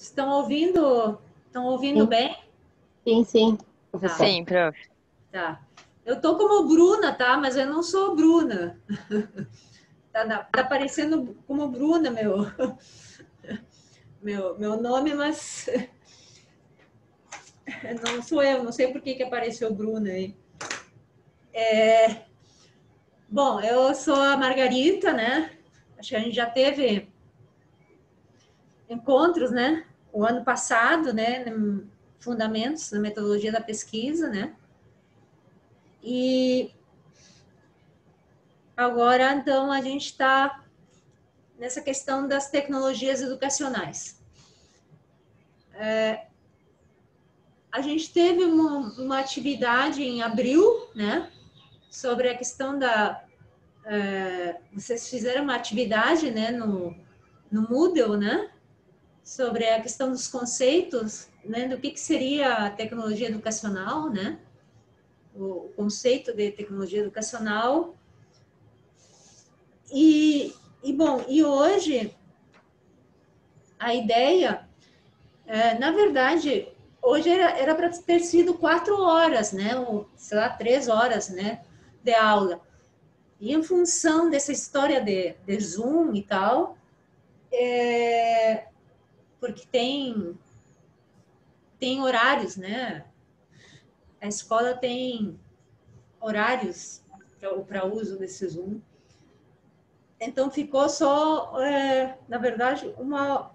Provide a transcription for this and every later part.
Estão ouvindo? Estão ouvindo Sim, bem? sim, sim, Tá, professor. Sim, prof. tá. Eu tô como Bruna, tá? Mas eu não sou Bruna. Tá aparecendo como Bruna, meu nome, mas não sou eu. Não sei por que apareceu Bruna aí. Bom, eu sou a Margarita, né? Acho que a gente já teve encontros, né? O ano passado, né? Fundamentos na metodologia da pesquisa, né? E agora, então, a gente está nessa questão das tecnologias educacionais. A gente teve uma atividade em abril, né? Sobre a questão da... vocês fizeram uma atividade, né? No Moodle, né? Sobre a questão dos conceitos, né? Do que seria a tecnologia educacional, né? O conceito de tecnologia educacional. Bom, e hoje a ideia, na verdade, hoje era para ter sido 4 horas, né? Ou, sei lá, 3 horas, né? De aula. E em função dessa história de Zoom e tal, porque tem horários, né? A escola tem horários para uso desse Zoom. Então ficou só, na verdade,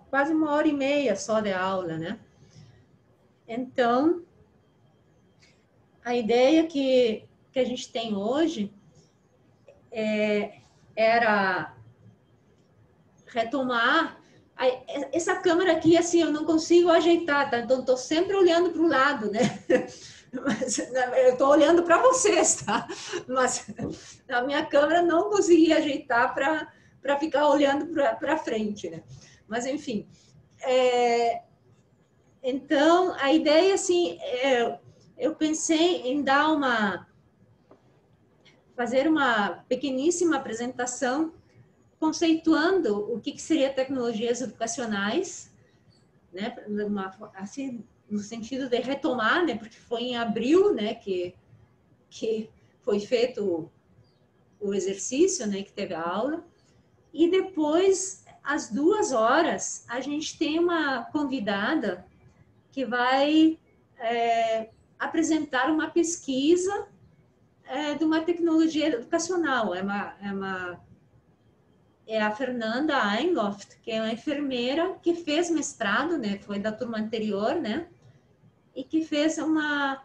quase 1 hora e meia só de aula, né? Então, a ideia que a gente tem hoje era retomar. Essa câmera aqui, assim, eu não consigo ajeitar, tá? Então, estou sempre olhando para o lado, né? Mas, eu estou olhando para vocês, tá? Mas a minha câmera não consegui ajeitar para ficar olhando para frente, né? Mas, enfim. Então, a ideia, assim, eu pensei em fazer uma pequeníssima apresentação conceituando o que seria tecnologias educacionais, né, assim, no sentido de retomar, né, porque foi em abril, né, que foi feito o exercício, né, que teve a aula, e depois, às 2 horas, a gente tem uma convidada que vai apresentar uma pesquisa de uma tecnologia educacional, é a Fernanda Einloft, que é uma enfermeira que fez mestrado, né, foi da turma anterior, né, e que fez uma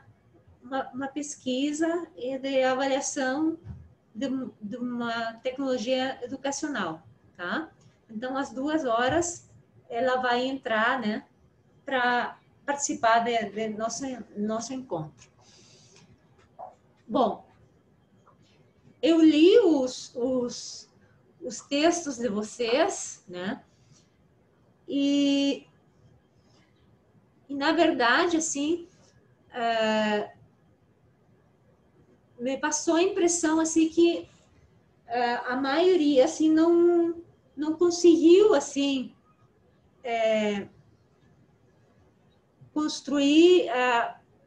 pesquisa de avaliação de uma tecnologia educacional, tá? Então, às 2 horas, ela vai entrar, né, para participar de nosso encontro. Bom, eu li os textos de vocês, né? E na verdade, assim, me passou a impressão, assim, que a maioria, assim, não conseguiu, assim, construir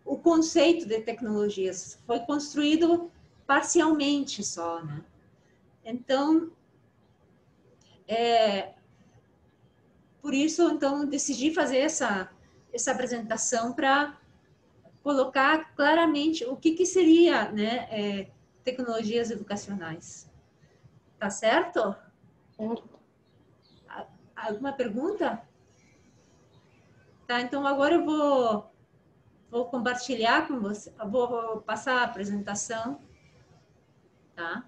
o conceito de tecnologias. Foi construído parcialmente só, né? Então, por isso, então, decidi fazer essa apresentação para colocar claramente o que seria, né, tecnologias educacionais. Tá certo? Certo. Alguma pergunta? Tá, então agora eu vou compartilhar com você, vou passar a apresentação, tá?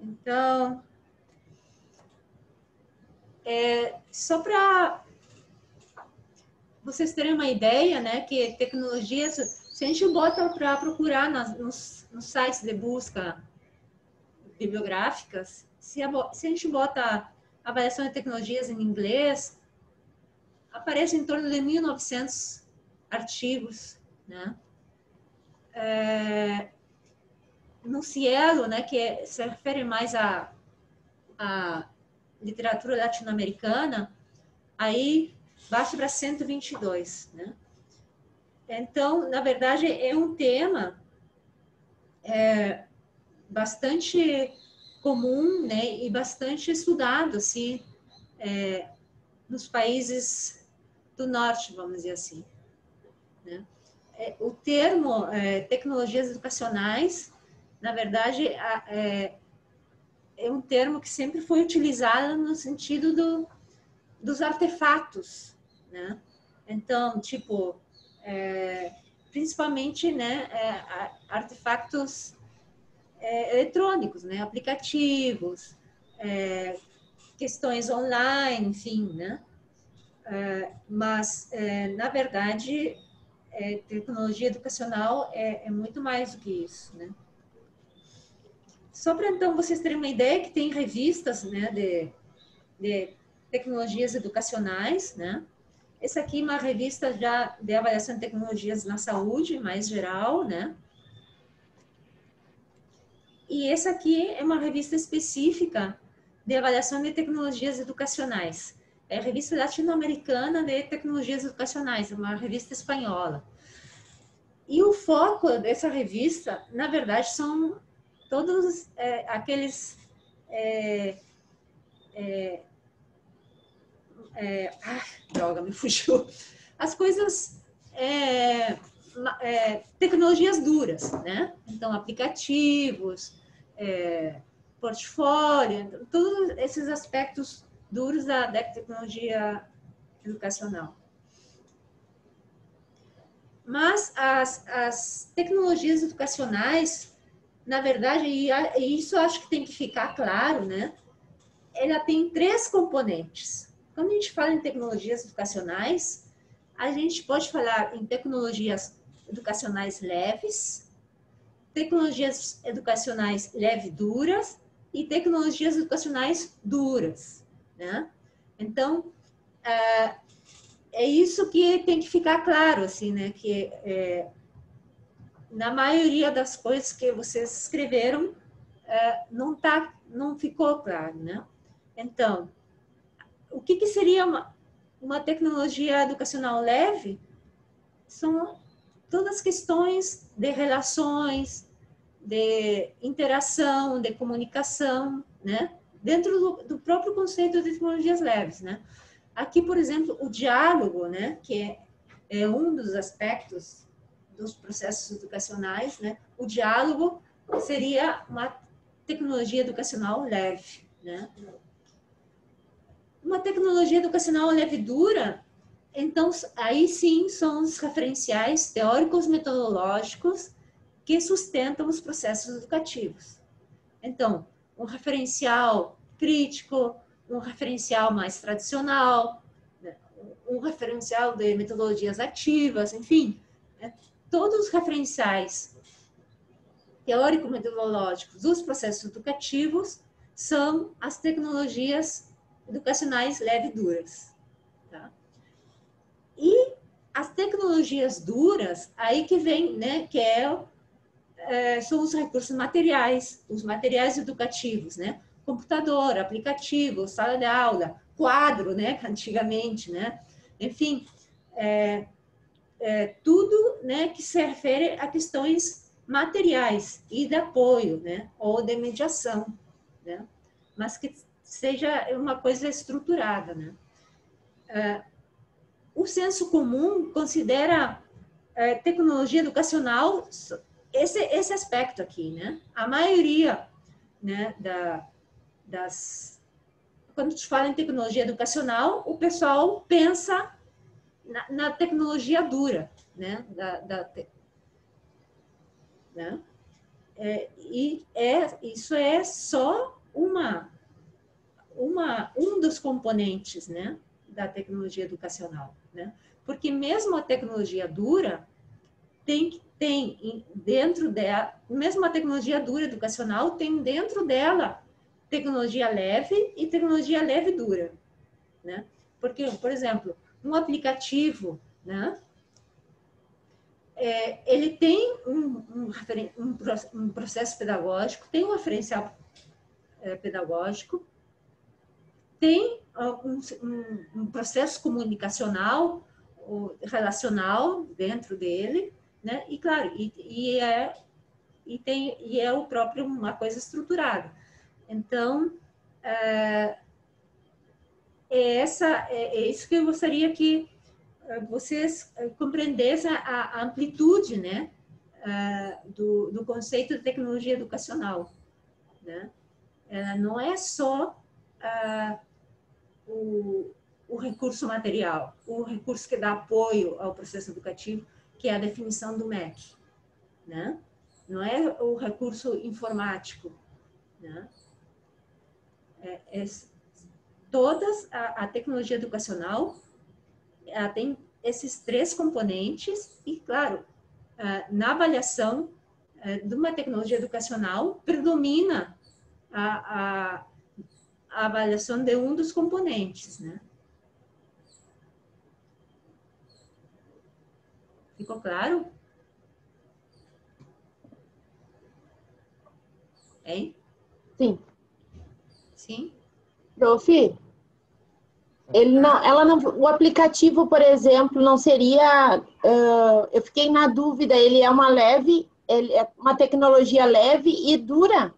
Então, só para vocês terem uma ideia, né, que tecnologias, se a gente bota para procurar nos sites de busca bibliográficas, se a gente bota avaliação de tecnologias em inglês, aparece em torno de 1.900 artigos, né? no Cielo, né, que se refere mais à literatura latino-americana, aí baixa para 122, né? Então, na verdade, é um tema bastante comum, né, e bastante estudado, assim, nos países do norte, vamos dizer assim, né? O termo tecnologias educacionais, na verdade, é um termo que sempre foi utilizado no sentido dos artefatos, né? Então, tipo, principalmente, né, artefatos eletrônicos, né, aplicativos, questões online, enfim, né? Mas, na verdade, tecnologia educacional é muito mais do que isso, né? Só para, então, vocês terem uma ideia que tem revistas, né, de tecnologias educacionais, né? Essa aqui é uma revista já de avaliação de tecnologias na saúde, mais geral, né? E essa aqui é uma revista específica de avaliação de tecnologias educacionais. É a revista latino-americana de tecnologias educacionais, uma revista espanhola. E o foco dessa revista, na verdade, são todos aqueles droga, me fugiu. As coisas, tecnologias duras, né? Então, aplicativos, portfólio, todos esses aspectos duros da tecnologia educacional. Mas as tecnologias educacionais, na verdade, e isso eu acho que tem que ficar claro, né? Ela tem 3 componentes. Quando a gente fala em tecnologias educacionais, a gente pode falar em tecnologias educacionais leves, tecnologias educacionais leve-duras e tecnologias educacionais duras, né? Então, é isso que tem que ficar claro, assim, né? Que na maioria das coisas que vocês escreveram, não ficou claro, né? Então, o que seria uma tecnologia educacional leve? São todas as questões de relações, de interação, de comunicação, né? Dentro do próprio conceito de tecnologias leves, né? Aqui, por exemplo, o diálogo, né? Que é um dos aspectos dos processos educacionais, né? O diálogo seria uma tecnologia educacional leve, né? Uma tecnologia educacional leve dura, então, aí sim são os referenciais teóricos metodológicos que sustentam os processos educativos. Então, um referencial crítico, um referencial mais tradicional, né? Um referencial de metodologias ativas, enfim, né? Todos os referenciais teórico-metodológicos dos processos educativos são as tecnologias educacionais leve e duras. Tá? E as tecnologias duras, aí que vem, né, que são os recursos materiais, os materiais educativos, né? Computador, aplicativo, sala de aula, quadro, né? Antigamente, né? Enfim, tudo, né, que se refere a questões materiais e de apoio, né? Ou de mediação, né? Mas que seja uma coisa estruturada, né? O senso comum considera tecnologia educacional esse aspecto aqui, né? A maioria, né, quando a gente fala em tecnologia educacional, o pessoal pensa na tecnologia dura, né? Né? Isso é só um dos componentes, né, da tecnologia educacional, né? Porque mesmo a tecnologia dura tem dentro dela, mesmo a tecnologia dura educacional tem dentro dela tecnologia leve e tecnologia leve dura, né? Porque, por exemplo, um aplicativo, né? ele tem um processo pedagógico, tem um referencial pedagógico, tem um processo comunicacional, relacional dentro dele, né? E claro, é o próprio uma coisa estruturada. Então, é isso que eu gostaria que vocês compreendessem a amplitude, né, do conceito de tecnologia educacional, né? Não é só o recurso material, o recurso que dá apoio ao processo educativo, que é a definição do MEC, né? Não é o recurso informático, né? A tecnologia educacional, ela tem esses 3 componentes e, claro, na avaliação de uma tecnologia educacional, predomina a avaliação de um dos componentes, né? Ficou claro? Hein? Sim. Sim? Prof, o aplicativo, por exemplo, não seria, eu fiquei na dúvida, ele é uma tecnologia leve e dura?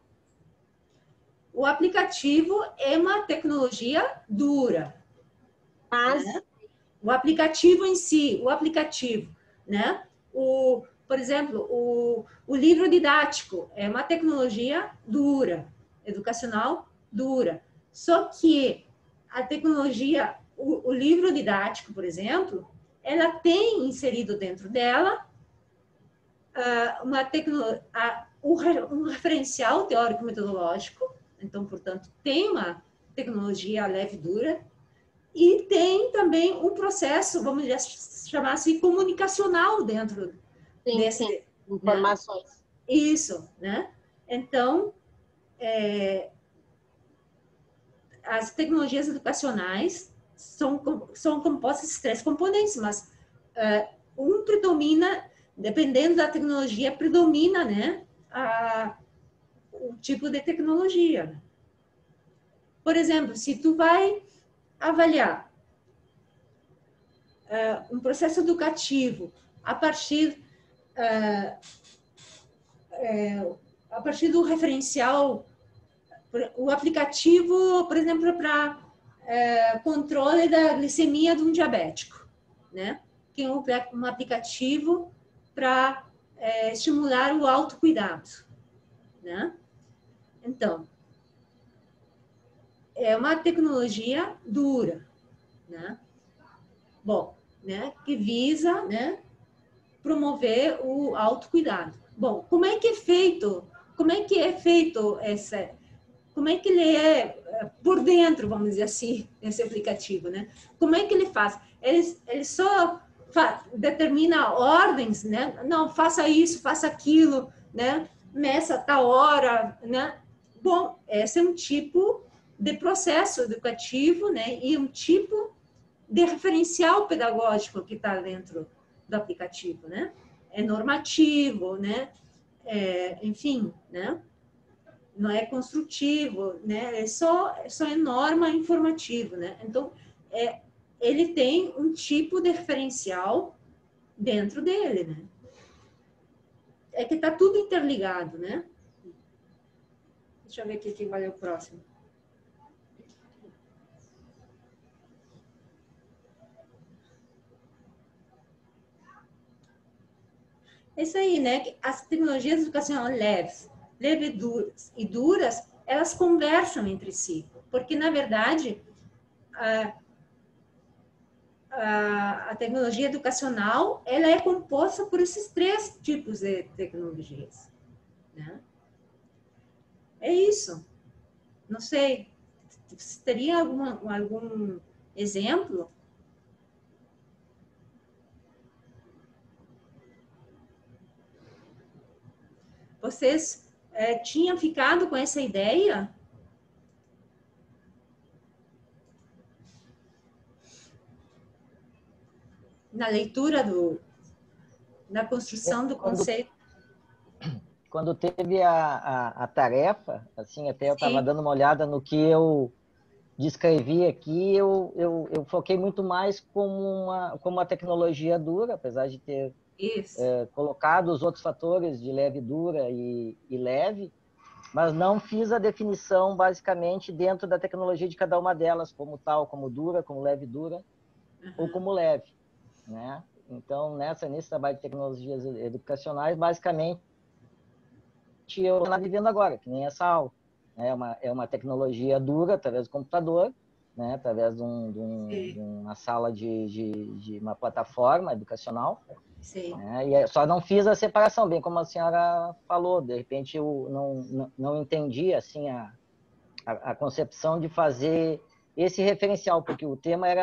O aplicativo é uma tecnologia dura. Mas... Né? O aplicativo em si, né? Por exemplo, o livro didático é uma tecnologia dura, educacional dura. Só que a tecnologia, o livro didático, por exemplo, ela tem inserido dentro dela um referencial teórico-metodológico, então, portanto, tem uma tecnologia leve e dura, e tem também um processo, vamos chamar assim, comunicacional dentro desse... Informações. Né? Isso, né? Então, as tecnologias educacionais são compostas de 3 componentes, mas um predomina, dependendo da tecnologia, predomina, né, o tipo de tecnologia. Por exemplo, se tu vai avaliar um processo educativo a partir do referencial, o aplicativo, por exemplo, para controle da glicemia de um diabético, né? Que é um aplicativo para estimular o autocuidado, né? Então, é uma tecnologia dura, né? Bom, né? Que visa, né, promover o autocuidado. Bom, como é que é feito como é que ele é por dentro, vamos dizer assim, esse aplicativo, né? Como é que ele faz? Ele só determina ordens, né? Não, faça isso, faça aquilo, né? Meça tal hora, né? Bom, esse é um tipo de processo educativo, né? E um tipo de referencial pedagógico que está dentro do aplicativo, né? É normativo, né? Enfim, né? Não é construtivo, né? Só é norma informativo, né? Então, ele tem um tipo de referencial dentro dele, né? É que está tudo interligado, né? Deixa eu ver aqui quem vai ler o próximo. É isso aí, né? As tecnologias educacionais leves e duras, elas conversam entre si. Porque, na verdade, a tecnologia educacional, ela é composta por esses 3 tipos de tecnologias, né? É isso. Não sei, teria algum exemplo? Vocês tinham ficado com essa ideia? Na leitura na construção do conceito. Quando teve a tarefa, assim, até eu estava Sim. dando uma olhada no que eu descrevi aqui, eu foquei muito mais como uma tecnologia dura, apesar de ter Isso. colocado os outros fatores de leve, dura e leve, mas não fiz a definição basicamente dentro da tecnologia de cada uma delas, como tal, como dura, como leve, dura, ou como leve, né? Então, nesse trabalho de tecnologias educacionais, basicamente, eu estou vivendo agora, que nem essa aula. É uma tecnologia dura, através do computador, né? Através de uma sala de uma plataforma educacional. Sim. Né? E só não fiz a separação, bem como a senhora falou, de repente eu não entendi assim, a concepção de fazer esse referencial, porque o tema era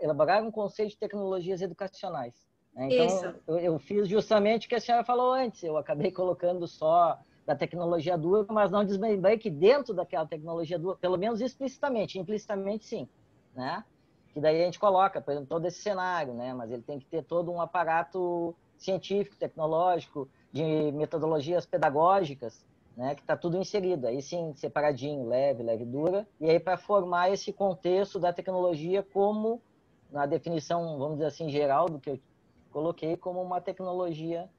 elaborar um conceito de tecnologias educacionais. Né? Então, eu fiz justamente o que a senhora falou antes, eu acabei colocando só da tecnologia dura, mas não desmembrei que dentro daquela tecnologia dura, pelo menos explicitamente, implicitamente sim, né? Que daí a gente coloca, por exemplo, todo esse cenário, né? Mas ele tem que ter todo um aparato científico, tecnológico, de metodologias pedagógicas, né? Que está tudo inserido, aí sim, separadinho, leve, leve, dura, e aí para formar esse contexto da tecnologia como, na definição, vamos dizer assim, geral do que eu coloquei, como uma tecnologia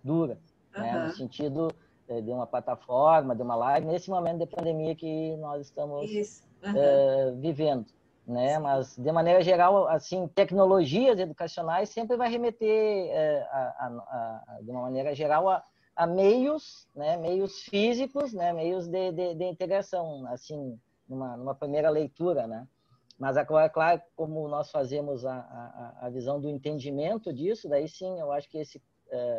dura, né? No sentido de uma plataforma, de uma live, nesse momento de pandemia que nós estamos vivendo, né? Mas, de maneira geral, assim, tecnologias educacionais sempre vai remeter, de uma maneira geral, a meios, né? Meios físicos, né? Meios de integração, assim, numa primeira leitura, né? Mas agora, claro, como nós fazemos a visão do entendimento disso, daí sim, eu acho que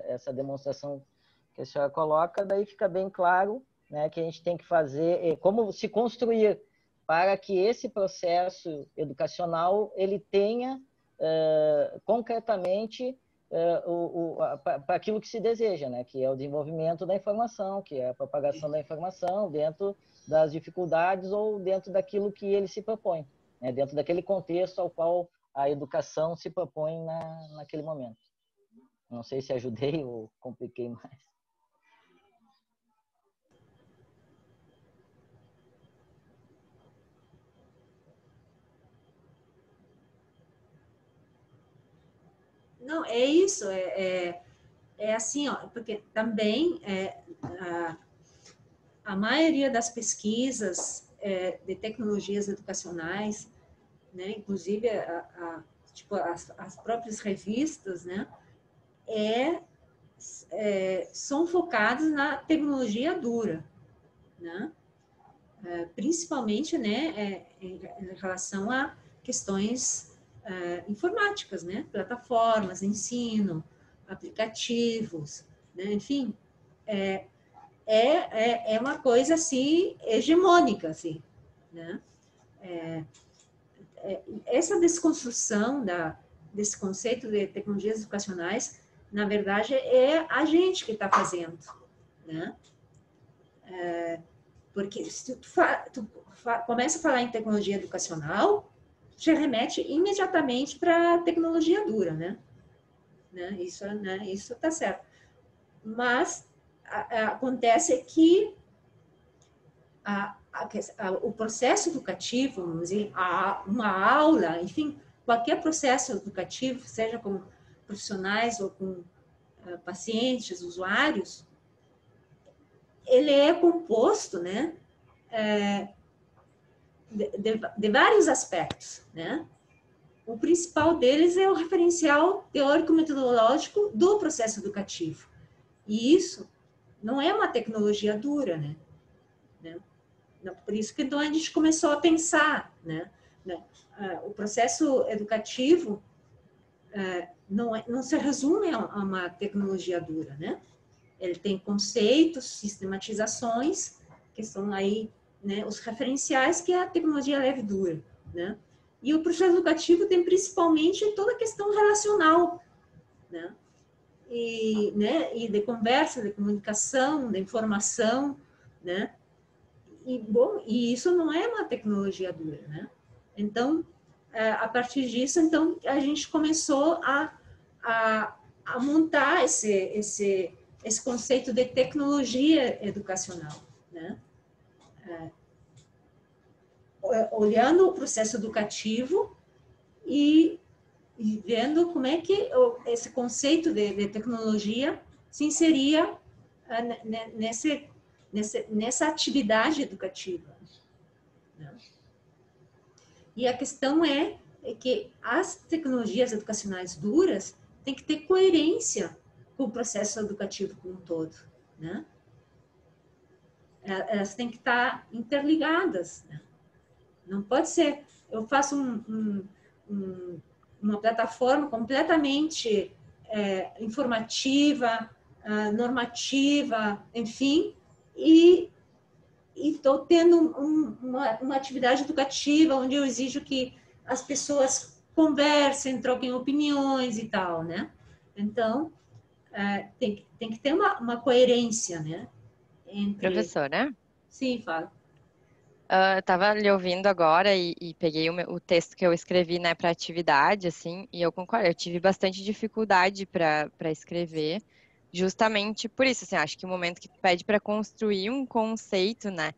essa demonstração que a senhora coloca, daí fica bem claro, né, que a gente tem que fazer, como se construir para que esse processo educacional ele tenha concretamente para aquilo que se deseja, né, que é o desenvolvimento da informação, que é a propagação da informação dentro das dificuldades ou dentro daquilo que ele se propõe, né, dentro daquele contexto ao qual a educação se propõe naquele momento. Não sei se ajudei ou compliquei mais. Não, é isso, é assim, ó, porque também a maioria das pesquisas de tecnologias educacionais, né, inclusive tipo, as próprias revistas, né, são focadas na tecnologia dura, né, principalmente, né, em relação a questões informáticas, né? Plataformas, ensino, aplicativos, né? Enfim, é uma coisa assim hegemônica, assim, né? Essa desconstrução desse conceito de tecnologias educacionais, na verdade, é a gente que está fazendo, né? Porque se tu começa a falar em tecnologia educacional, já remete imediatamente para a tecnologia dura, né? Isso tá certo. Mas acontece que o processo educativo, vamos dizer, uma aula, enfim, qualquer processo educativo, seja com profissionais ou com pacientes, usuários, ele é composto, né, de vários aspectos, né? O principal deles é o referencial teórico-metodológico do processo educativo. E isso não é uma tecnologia dura, né? Por isso que então a gente começou a pensar, né? O processo educativo não se resume a uma tecnologia dura, né? Ele tem conceitos, sistematizações, que são aí, né, os referenciais, que é a tecnologia leve e dura, né? E o processo educativo tem principalmente toda a questão relacional, né? E de conversa, de comunicação, de informação, né? E isso não é uma tecnologia dura, né? Então, a partir disso, então, a gente começou a a montar esse conceito de tecnologia educacional, né? Olhando o processo educativo e vendo como é que esse conceito de tecnologia se inseria nessa atividade educativa, né? E a questão é que as tecnologias educacionais duras têm que ter coerência com o processo educativo como um todo, né? Elas têm que estar interligadas, né? Não pode ser, eu faço uma plataforma completamente informativa, normativa, enfim, e estou tendo uma atividade educativa onde eu exijo que as pessoas conversem, troquem opiniões e tal, né? Então, tem que ter uma coerência, né? Entre... Professora? Sim, fala. Eu estava lhe ouvindo agora e peguei o texto que eu escrevi, né, para atividade, assim, e eu concordo, eu tive bastante dificuldade para escrever, justamente por isso, assim, acho que o momento que tu pede para construir um conceito, né,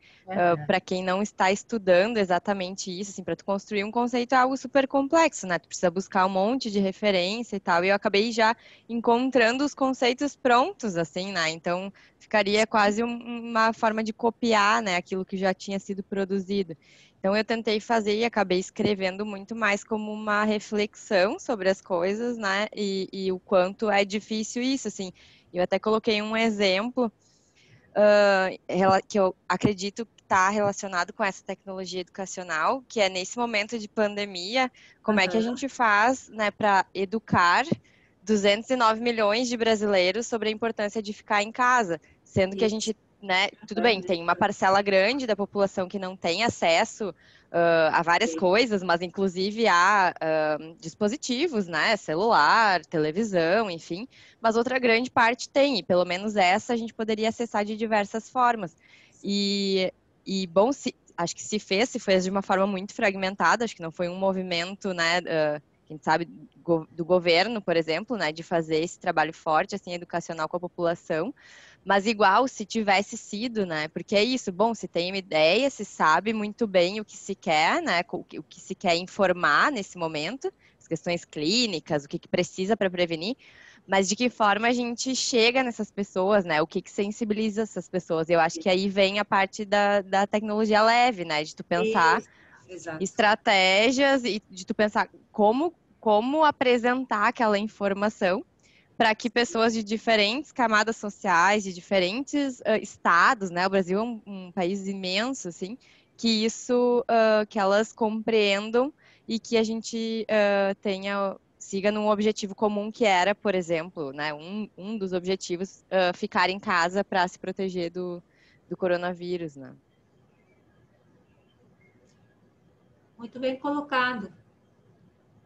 para quem não está estudando exatamente isso, assim, para tu construir um conceito é algo super complexo, né, tu precisa buscar um monte de referência e tal, e eu acabei já encontrando os conceitos prontos, assim, né, então ficaria quase uma forma de copiar, né, aquilo que já tinha sido produzido. Então eu tentei fazer e acabei escrevendo muito mais como uma reflexão sobre as coisas, né, e o quanto é difícil isso, assim. Eu até coloquei um exemplo que eu acredito que está relacionado com essa tecnologia educacional, que é nesse momento de pandemia, como é que a gente faz, né, para educar 209 milhões de brasileiros sobre a importância de ficar em casa, sendo que a gente, né, tudo bem, tem uma parcela grande da população que não tem acesso a várias coisas, mas inclusive a dispositivos, né, celular, televisão, enfim, mas outra grande parte tem, e pelo menos essa a gente poderia acessar de diversas formas. E bom, acho que se fez de uma forma muito fragmentada, acho que não foi um movimento, né, quem sabe, do governo, por exemplo, né, de fazer esse trabalho forte, assim, educacional com a população, mas igual se tivesse sido, né, porque é isso, bom, se tem uma ideia, se sabe muito bem o que se quer, né, o que se quer informar nesse momento, as questões clínicas, o que precisa para prevenir, mas de que forma a gente chega nessas pessoas, né, o que sensibiliza essas pessoas, eu acho que aí vem a parte da tecnologia leve, né, de tu pensar estratégias e de tu pensar como apresentar aquela informação para que pessoas de diferentes camadas sociais, de diferentes estados, né? O Brasil é um país imenso, assim, que isso, que elas compreendam e que a gente siga num objetivo comum que era, por exemplo, né? Um dos objetivos, ficar em casa para se proteger do coronavírus, né? Muito bem colocado,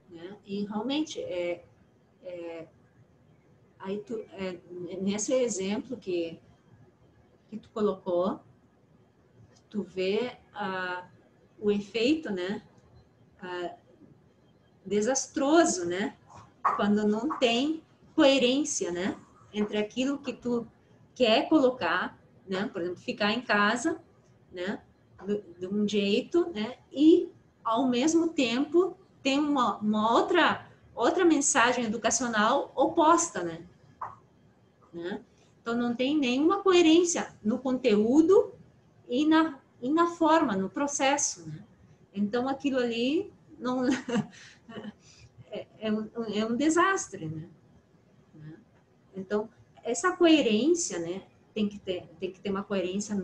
né? E realmente aí nesse exemplo que tu colocou, tu vê o efeito, né, desastroso, né, quando não tem coerência, né, entre aquilo que tu quer colocar, né, por exemplo, ficar em casa, né, de um jeito, né, e ao mesmo tempo tem uma outra mensagem educacional oposta, né? Então não tem nenhuma coerência no conteúdo e na forma, no processo, né? Então aquilo ali não é um desastre, né? Então essa coerência, né? Tem que ter uma coerência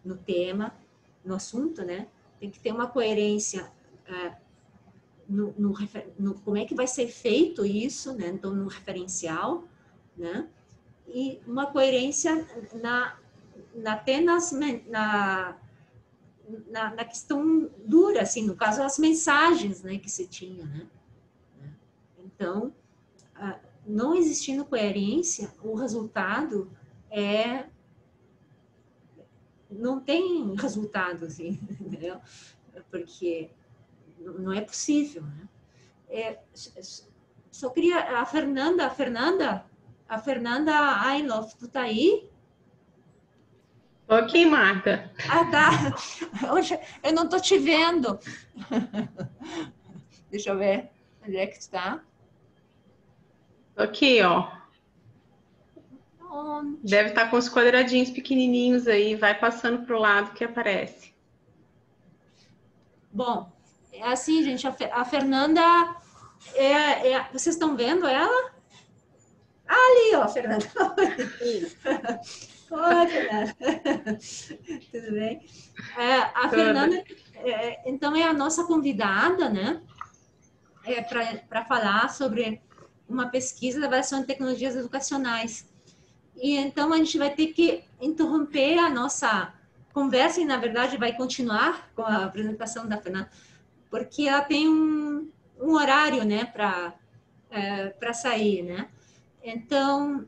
no tema, no assunto, né? Tem que ter uma coerência no como é que vai ser feito isso, né? Então no referencial, né? E uma coerência apenas na questão dura, assim, no caso, as mensagens, né, que se tinha, né? Então, não existindo coerência, o resultado não tem resultado, assim, entendeu? Porque não é possível, né? Só queria... A Fernanda A Fernanda Ailof, tu tá aí? Tô aqui, Marta. Ah, tá. Hoje eu não tô te vendo. Deixa eu ver onde é que tu tá. Tô aqui, ó. Onde? Deve estar com os quadradinhos pequenininhos aí, vai passando pro lado que aparece. Bom, é assim, gente, a Fernanda, vocês estão vendo ela? Ali, ó, Fernanda. Oi, Fernanda. Tudo bem? A Fernanda, então, é a nossa convidada, né? Para falar sobre uma pesquisa de avaliação de tecnologias educacionais. E então a gente vai ter que interromper a nossa conversa e, na verdade, vai continuar com a apresentação da Fernanda, porque ela tem um horário, né, para sair, né? Então,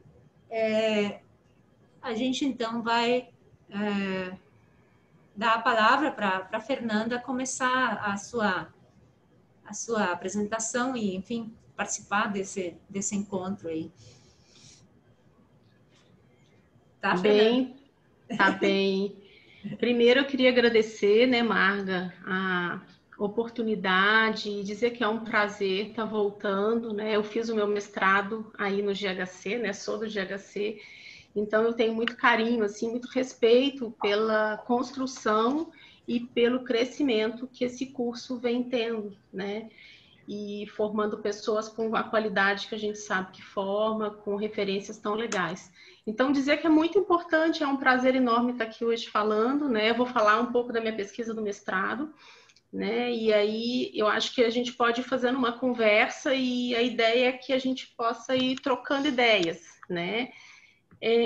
a gente então vai dar a palavra para a Fernanda começar a sua apresentação e, enfim, participar desse encontro aí. Tá, Fernanda? Tá bem. Primeiro eu queria agradecer, né, Marga, a oportunidade e dizer que é um prazer estar voltando, né? Eu fiz o meu mestrado aí no GHC, né? Sou do GHC, então eu tenho muito carinho, assim, muito respeito pela construção e pelo crescimento que esse curso vem tendo, né? E formando pessoas com a qualidade que a gente sabe que forma, com referências tão legais. Então, dizer que é muito importante, é um prazer enorme estar aqui hoje falando, né? Eu vou falar um pouco da minha pesquisa do mestrado, né? E aí eu acho que a gente pode ir fazendo uma conversa e a ideia é que a gente possa ir trocando ideias, né?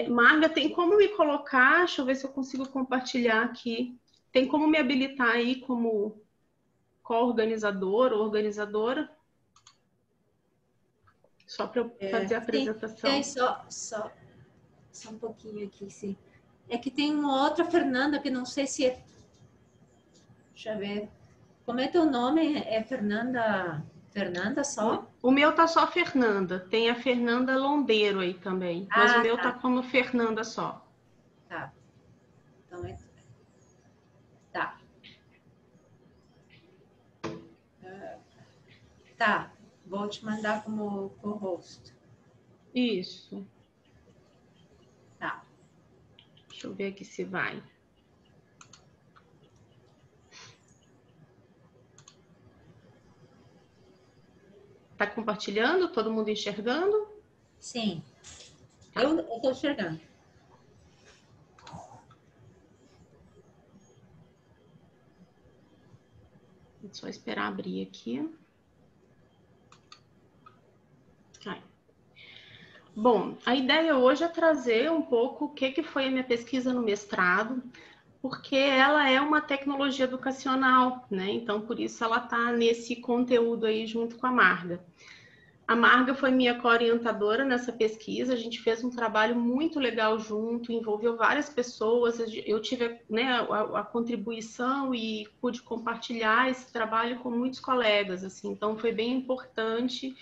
Marga, tem como me colocar? Deixa eu ver se eu consigo compartilhar aqui. Tem como me habilitar aí como co-organizador ou organizadora? Só para eu fazer a apresentação. Tem só um pouquinho aqui, sim. É que tem uma outra Fernanda que não sei se é... Deixa eu ver. Como é teu nome? É Fernanda... Fernanda só? O meu tá só Fernanda. Tem a Fernanda Londeiro aí também. Mas o meu tá como Fernanda só. Tá. Então tá. Tá. Vou te mandar como co-host. Isso. Tá. Deixa eu ver aqui se vai. Tá compartilhando? Todo mundo enxergando? Sim. Eu tô enxergando. Vou só esperar abrir aqui. Bom, a ideia hoje é trazer um pouco o que foi a minha pesquisa no mestrado, porque ela é uma tecnologia educacional, né? Então, por isso ela está nesse conteúdo aí junto com a Marga. A Marga foi minha co-orientadora nessa pesquisa, a gente fez um trabalho muito legal junto, envolveu várias pessoas, eu tive, né, a contribuição e pude compartilhar esse trabalho com muitos colegas, assim, então foi bem importante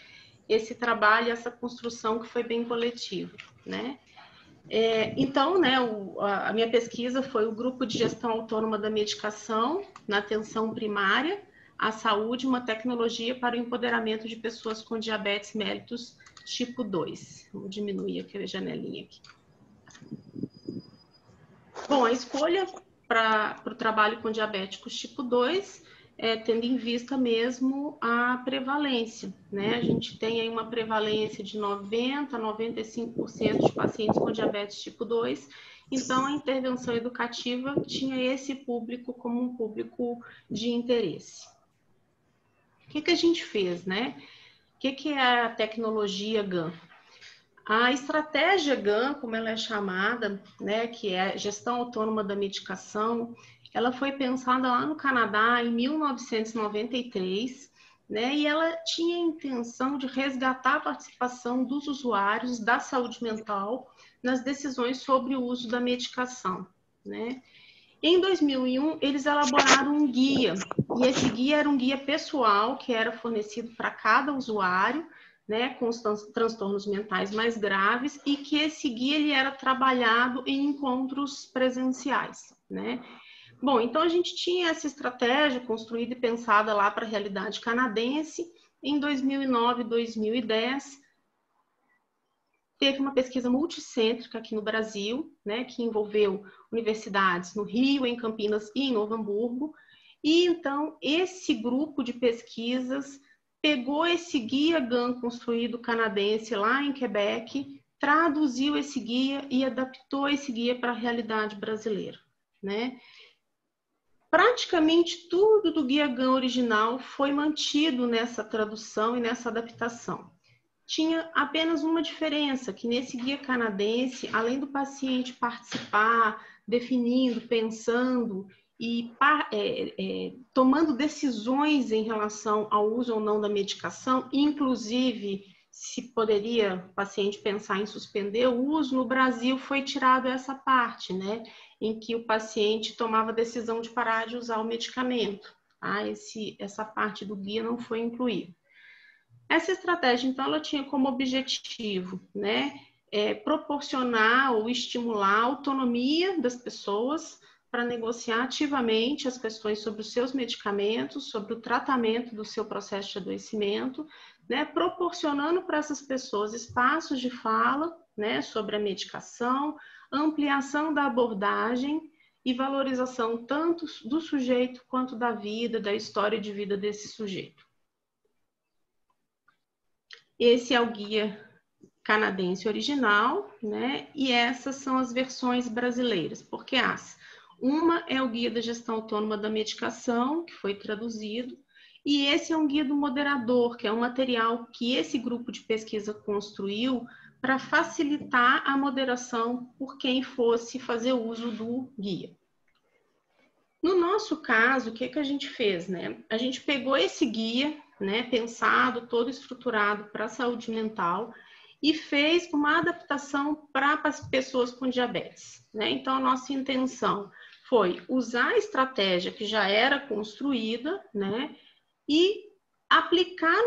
esse trabalho, essa construção que foi bem coletiva, né? Então, né, a minha pesquisa foi o Grupo de Gestão Autônoma da Medicação na Atenção Primária à Saúde, uma tecnologia para o empoderamento de pessoas com diabetes mellitus tipo 2. Vou diminuir aquela janelinha aqui. Bom, a escolha para o trabalho com diabéticos tipo 2 tendo em vista mesmo a prevalência, né? A gente tem aí uma prevalência de 90% a 95% de pacientes com diabetes tipo 2, então a intervenção educativa tinha esse público como um público de interesse. O que a gente fez, né? O que é a tecnologia GAN? A estratégia GAN, como ela é chamada, né, que é Gestão Autônoma da Medicação, ela foi pensada lá no Canadá em 1993, né, e ela tinha a intenção de resgatar a participação dos usuários da saúde mental nas decisões sobre o uso da medicação, né. Em 2001, eles elaboraram um guia, e esse guia era um guia pessoal que era fornecido para cada usuário, né, com os transtornos mentais mais graves, e que esse guia ele era trabalhado em encontros presenciais, né? Bom, então a gente tinha essa estratégia construída e pensada lá para a realidade canadense. Em 2009, 2010, teve uma pesquisa multicêntrica aqui no Brasil, né, que envolveu universidades no Rio, em Campinas e em Novo Hamburgo. E então esse grupo de pesquisas pegou esse guia GAN construído canadense lá em Quebec, traduziu esse guia e adaptou esse guia para a realidade brasileira, né? Praticamente tudo do guia GAN original foi mantido nessa tradução e nessa adaptação. Tinha apenas uma diferença, que nesse guia canadense, além do paciente participar, definindo, pensando e tomando decisões em relação ao uso ou não da medicação, inclusive se poderia o paciente pensar em suspender o uso, no Brasil foi tirado essa parte, né, em que o paciente tomava a decisão de parar de usar o medicamento. Tá? Essa parte do guia não foi incluída. Essa estratégia, então, ela tinha como objetivo, né, proporcionar ou estimular a autonomia das pessoas para negociar ativamente as questões sobre os seus medicamentos, sobre o tratamento do seu processo de adoecimento, né, proporcionando para essas pessoas espaços de fala, né, sobre a medicação, ampliação da abordagem e valorização tanto do sujeito quanto da vida, da história de vida desse sujeito. Esse é o guia canadense original, né? E essas são as versões brasileiras, porque uma é o guia da gestão autônoma da medicação, que foi traduzido, e esse é um guia do moderador, que é um material que esse grupo de pesquisa construiu para facilitar a moderação por quem fosse fazer uso do guia. No nosso caso, o que a gente fez, né? A gente pegou esse guia, né, pensado, todo estruturado para a saúde mental, e fez uma adaptação para as pessoas com diabetes, né? Então, a nossa intenção foi usar a estratégia que já era construída, né, e aplicar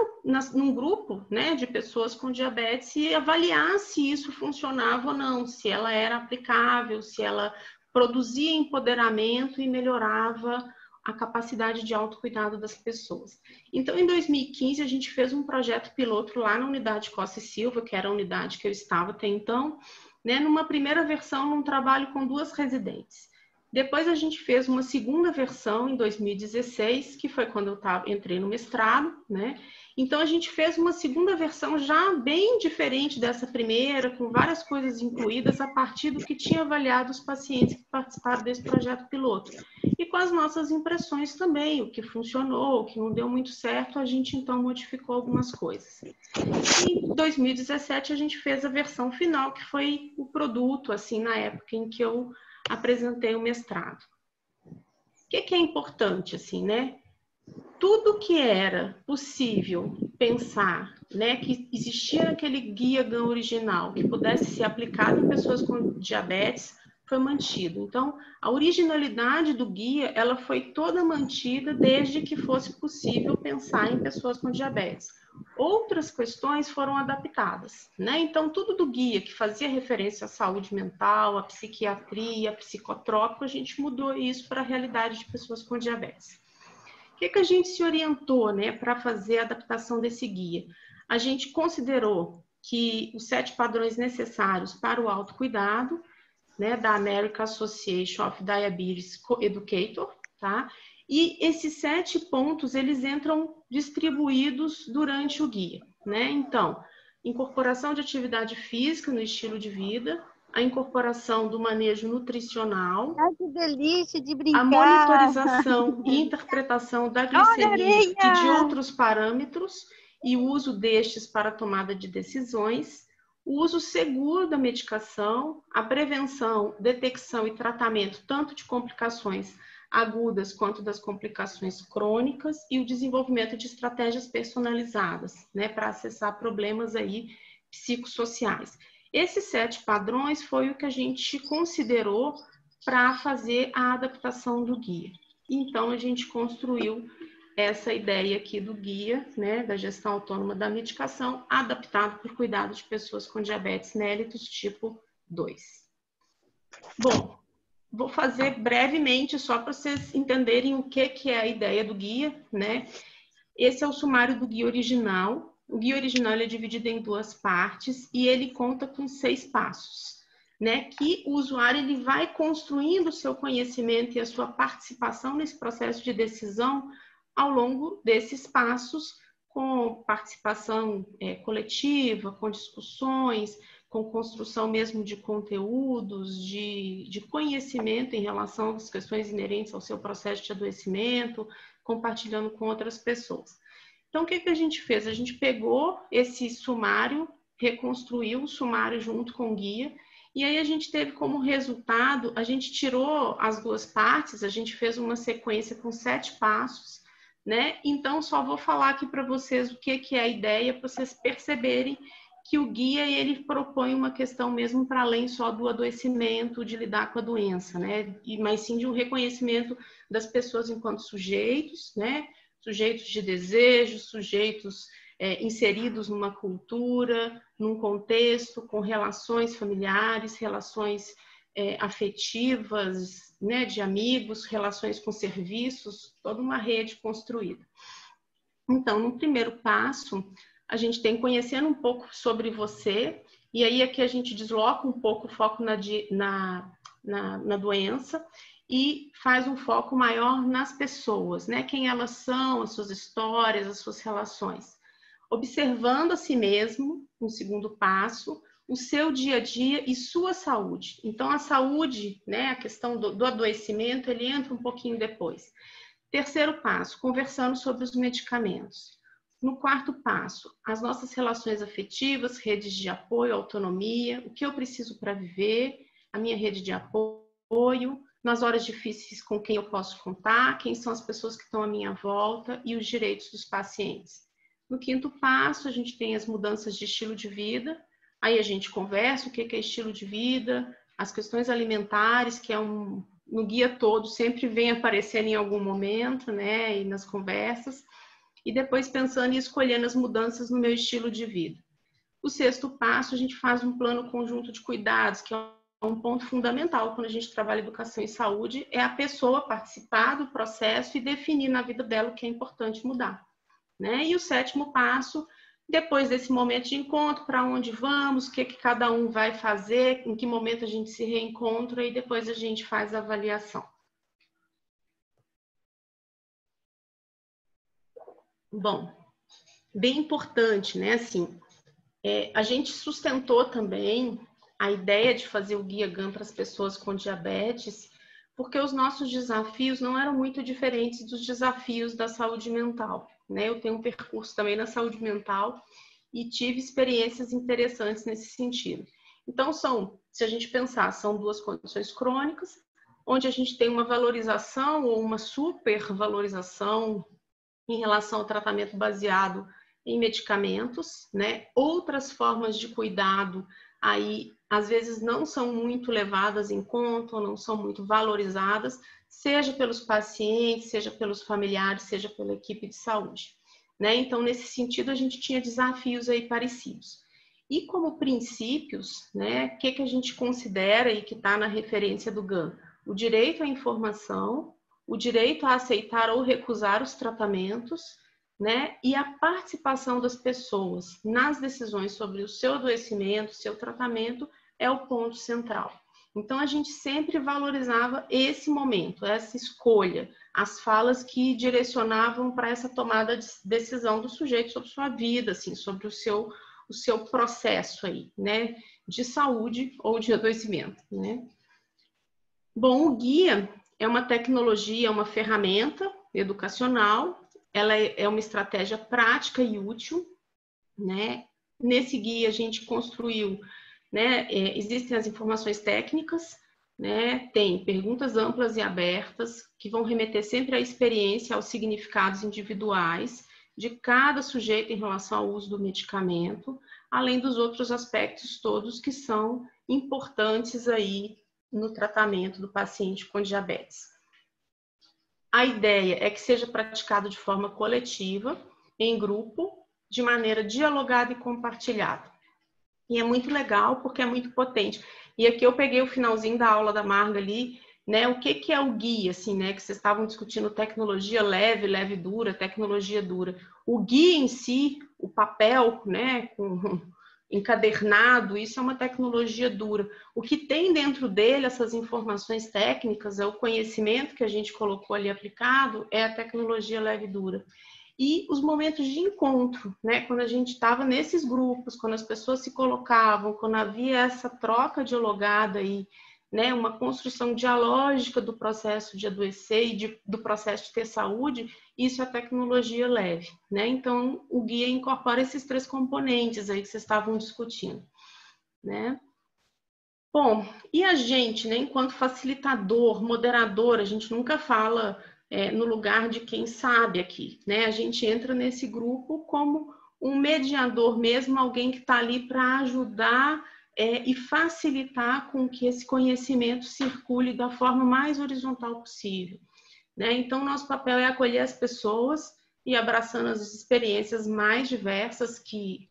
num grupo, né, de pessoas com diabetes e avaliar se isso funcionava ou não, se ela era aplicável, se ela produzia empoderamento e melhorava a capacidade de autocuidado das pessoas. Então, em 2015, a gente fez um projeto piloto lá na unidade Costa e Silva, que era a unidade que eu estava até então, né, numa primeira versão, num trabalho com 2 residentes. Depois a gente fez uma segunda versão em 2016, que foi quando eu entrei no mestrado, né? Então a gente fez uma segunda versão já bem diferente dessa primeira, com várias coisas incluídas a partir do que tinha avaliado os pacientes que participaram desse projeto piloto. E com as nossas impressões também, o que funcionou, o que não deu muito certo, a gente então modificou algumas coisas. Em 2017 a gente fez a versão final, que foi o produto, assim, na época em que eu apresentei o mestrado. O que é importante, assim, né? Tudo que era possível pensar, né, que existia naquele guia GAN original, que pudesse ser aplicado em pessoas com diabetes, foi mantido. Então, a originalidade do guia, ela foi toda mantida desde que fosse possível pensar em pessoas com diabetes. Outras questões foram adaptadas, né? Então, tudo do guia que fazia referência à saúde mental, à psiquiatria, psicotrópico, a gente mudou isso para a realidade de pessoas com diabetes. O que a gente se orientou, né, para fazer a adaptação desse guia? A gente considerou que os 7 padrões necessários para o autocuidado, né, da American Association of Diabetes Educator, tá? E esses 7 pontos, eles entram distribuídos durante o guia, né? Então, incorporação de atividade física no estilo de vida, a incorporação do manejo nutricional, que delícia de brincar. A monitorização e interpretação da glicemia e de outros parâmetros e o uso destes para a tomada de decisões, o uso seguro da medicação, a prevenção, detecção e tratamento tanto de complicações agudas quanto das complicações crônicas e o desenvolvimento de estratégias personalizadas, né, para acessar problemas aí psicossociais. Esses 7 padrões foi o que a gente considerou para fazer a adaptação do guia. Então, a gente construiu essa ideia aqui do guia, né, da gestão autônoma da medicação, adaptado para o cuidado de pessoas com diabetes mellitus tipo 2. Bom, vou fazer brevemente, só para vocês entenderem o que é a ideia do guia, né? Esse é o sumário do guia original. O guia original ele é dividido em 2 partes e ele conta com 6 passos, né? Que o usuário ele vai construindo o seu conhecimento e a sua participação nesse processo de decisão ao longo desses passos, com participação coletiva, com discussões, com construção mesmo de conteúdos, de conhecimento em relação às questões inerentes ao seu processo de adoecimento, compartilhando com outras pessoas. Então, o que a gente fez? A gente pegou esse sumário, reconstruiu o sumário junto com o guia, e aí a gente teve como resultado, a gente tirou as 2 partes, a gente fez uma sequência com 7 passos, né? Então, só vou falar aqui para vocês o que é a ideia, para vocês perceberem que o guia ele propõe uma questão mesmo para além só do adoecimento, de lidar com a doença, né? Mas sim de um reconhecimento das pessoas enquanto sujeitos, né? Sujeitos de desejos, sujeitos inseridos numa cultura, num contexto, com relações familiares, relações afetivas, né? De amigos, relações com serviços, toda uma rede construída. Então, no primeiro passo, a gente tem conhecendo um pouco sobre você, e aí aqui a gente desloca um pouco o foco na doença e faz um foco maior nas pessoas, né? Quem elas são, as suas histórias, as suas relações. Observando a si mesmo, no segundo passo, o seu dia a dia e sua saúde. Então, a saúde, né? A questão do adoecimento, ele entra um pouquinho depois. Terceiro passo, conversando sobre os medicamentos. No quarto passo, as nossas relações afetivas, redes de apoio, autonomia, o que eu preciso para viver, a minha rede de apoio, nas horas difíceis com quem eu posso contar, quem são as pessoas que estão à minha volta e os direitos dos pacientes. No quinto passo, a gente tem as mudanças de estilo de vida, aí a gente conversa o que é estilo de vida, as questões alimentares, que é no guia todo, sempre vem aparecendo em algum momento, né, e nas conversas, e depois pensando e escolhendo as mudanças no meu estilo de vida. O sexto passo, a gente faz um plano conjunto de cuidados, que é um ponto fundamental quando a gente trabalha educação e saúde, é a pessoa participar do processo e definir na vida dela o que é importante mudar, né? E o sétimo passo, depois desse momento de encontro, para onde vamos, o que cada um vai fazer, em que momento a gente se reencontra e depois a gente faz a avaliação. Bom, bem importante, né? Assim, a gente sustentou também a ideia de fazer o Guia GAN para as pessoas com diabetes, porque os nossos desafios não eram muito diferentes dos desafios da saúde mental, né? Eu tenho um percurso também na saúde mental e tive experiências interessantes nesse sentido. Então, se a gente pensar, são 2 condições crônicas, onde a gente tem uma valorização ou uma supervalorização em relação ao tratamento baseado em medicamentos, né? Outras formas de cuidado aí, às vezes, não são muito levadas em conta, ou não são muito valorizadas, seja pelos pacientes, seja pelos familiares, seja pela equipe de saúde, né? Então, nesse sentido, a gente tinha desafios aí parecidos. E como princípios, né? O que a gente considera e que está na referência do GAN? O direito à informação, o direito a aceitar ou recusar os tratamentos, né? E a participação das pessoas nas decisões sobre o seu adoecimento, seu tratamento, é o ponto central. Então, a gente sempre valorizava esse momento, essa escolha, as falas que direcionavam para essa tomada de decisão do sujeito sobre sua vida, assim, sobre o seu processo aí, né? De saúde ou de adoecimento, né? Bom, o guia é uma tecnologia, uma ferramenta educacional, ela é uma estratégia prática e útil, né? Nesse guia a gente construiu, né? Existem as informações técnicas, né? Tem perguntas amplas e abertas que vão remeter sempre à experiência, aos significados individuais de cada sujeito em relação ao uso do medicamento, além dos outros aspectos todos que são importantes aí no tratamento do paciente com diabetes. A ideia é que seja praticado de forma coletiva, em grupo, de maneira dialogada e compartilhada. E é muito legal porque é muito potente. E aqui eu peguei o finalzinho da aula da Marga ali, né? O que é o guia, assim, né? Que vocês estavam discutindo tecnologia leve, leve dura, tecnologia dura. O guia em si, o papel, né? Encadernado, isso é uma tecnologia dura. O que tem dentro dele, essas informações técnicas, é o conhecimento que a gente colocou ali aplicado, é a tecnologia leve e dura. E os momentos de encontro, né? Quando a gente estava nesses grupos, quando as pessoas se colocavam, quando havia essa troca dialogada aí, né? Uma construção dialógica do processo de adoecer e do processo de ter saúde, isso é tecnologia leve, né? Então, o guia incorpora esses 3 componentes aí que vocês estavam discutindo, né? Bom, e a gente, né? Enquanto facilitador, moderador, a gente nunca fala no lugar de quem sabe aqui, né? A gente entra nesse grupo como um mediador mesmo, alguém que está ali para ajudar e facilitar com que esse conhecimento circule da forma mais horizontal possível, né? Então, nosso papel é acolher as pessoas e abraçando as experiências mais diversas que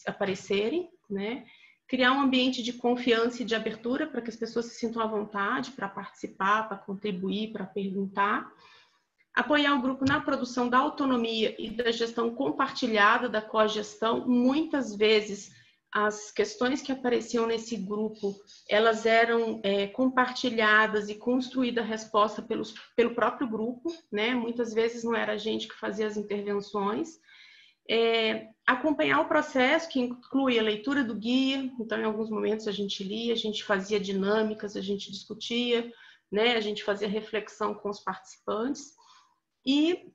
aparecerem, né? Criar um ambiente de confiança e de abertura para que as pessoas se sintam à vontade para participar, para contribuir, para perguntar. Apoiar o grupo na produção da autonomia e da gestão compartilhada, da cogestão. Muitas vezes, as questões que apareciam nesse grupo, elas eram compartilhadas e construída a resposta pelo próprio grupo, né? Muitas vezes não era a gente que fazia as intervenções. Acompanhar o processo, que inclui a leitura do guia. Então, em alguns momentos a gente lia, a gente fazia dinâmicas, a gente discutia, né? A gente fazia reflexão com os participantes. E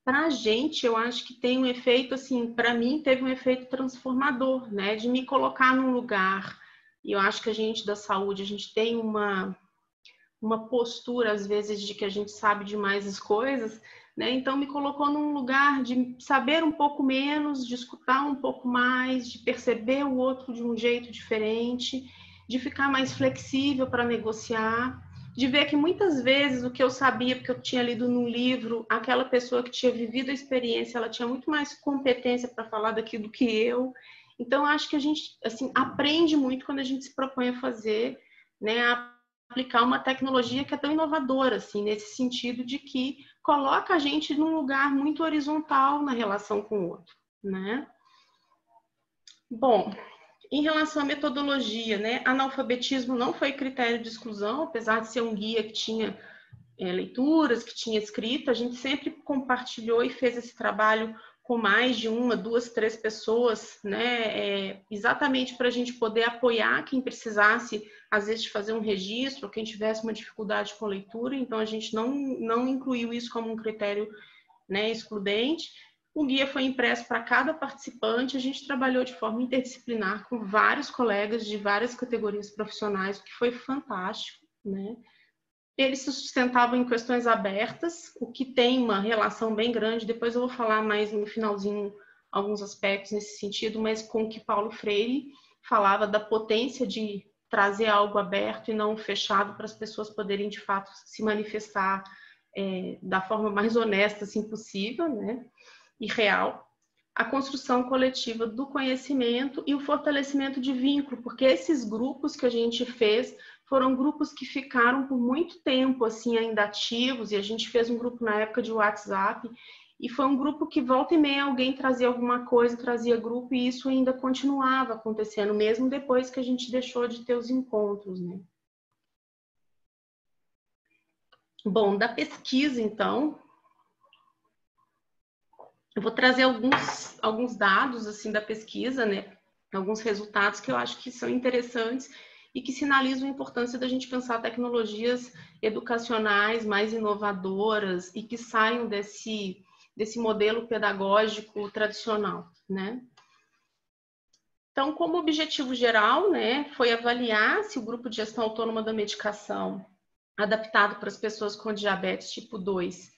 para a gente, eu acho que tem um efeito, assim, para mim teve um efeito transformador, né? De me colocar num lugar. E eu acho que a gente da saúde, a gente tem uma postura, às vezes, de que a gente sabe demais as coisas, né? Então, me colocou num lugar de saber um pouco menos, de escutar um pouco mais, de perceber o outro de um jeito diferente, de ficar mais flexível para negociar, de ver que muitas vezes o que eu sabia, porque eu tinha lido num livro, aquela pessoa que tinha vivido a experiência, ela tinha muito mais competência para falar daquilo do que eu. Então, acho que a gente, assim, aprende muito quando a gente se propõe a fazer, né, a aplicar uma tecnologia que é tão inovadora, assim, nesse sentido de que coloca a gente num lugar muito horizontal na relação com o outro, né? Bom, em relação à metodologia, né? Analfabetismo não foi critério de exclusão, apesar de ser um guia que tinha leituras, que tinha escrita, a gente sempre compartilhou e fez esse trabalho com mais de 1, 2, 3 pessoas, né? Exatamente para a gente poder apoiar quem precisasse, às vezes, de fazer um registro, ou quem tivesse uma dificuldade com leitura. Então, a gente não incluiu isso como um critério, né, excludente. O guia foi impresso para cada participante, a gente trabalhou de forma interdisciplinar com vários colegas de várias categorias profissionais, o que foi fantástico, né? Eles se sustentavam em questões abertas, o que tem uma relação bem grande, depois eu vou falar mais no finalzinho alguns aspectos nesse sentido, mas com o que Paulo Freire falava da potência de trazer algo aberto e não fechado para as pessoas poderem, de fato, se manifestar da forma mais honesta assim, possível, né? E real. A construção coletiva do conhecimento e o fortalecimento de vínculo, porque esses grupos que a gente fez foram grupos que ficaram por muito tempo assim ainda ativos, e a gente fez um grupo na época de WhatsApp, e foi um grupo que volta e meia alguém trazia alguma coisa, trazia grupo, e isso ainda continuava acontecendo, mesmo depois que a gente deixou de ter os encontros, né? Bom, da pesquisa, então, eu vou trazer alguns dados assim da pesquisa, né? Alguns resultados que eu acho que são interessantes e que sinalizam a importância da gente pensar tecnologias educacionais mais inovadoras e que saiam desse modelo pedagógico tradicional, né? Então, como objetivo geral, né, foi avaliar se o grupo de gestão autônoma da medicação adaptado para as pessoas com diabetes tipo 2,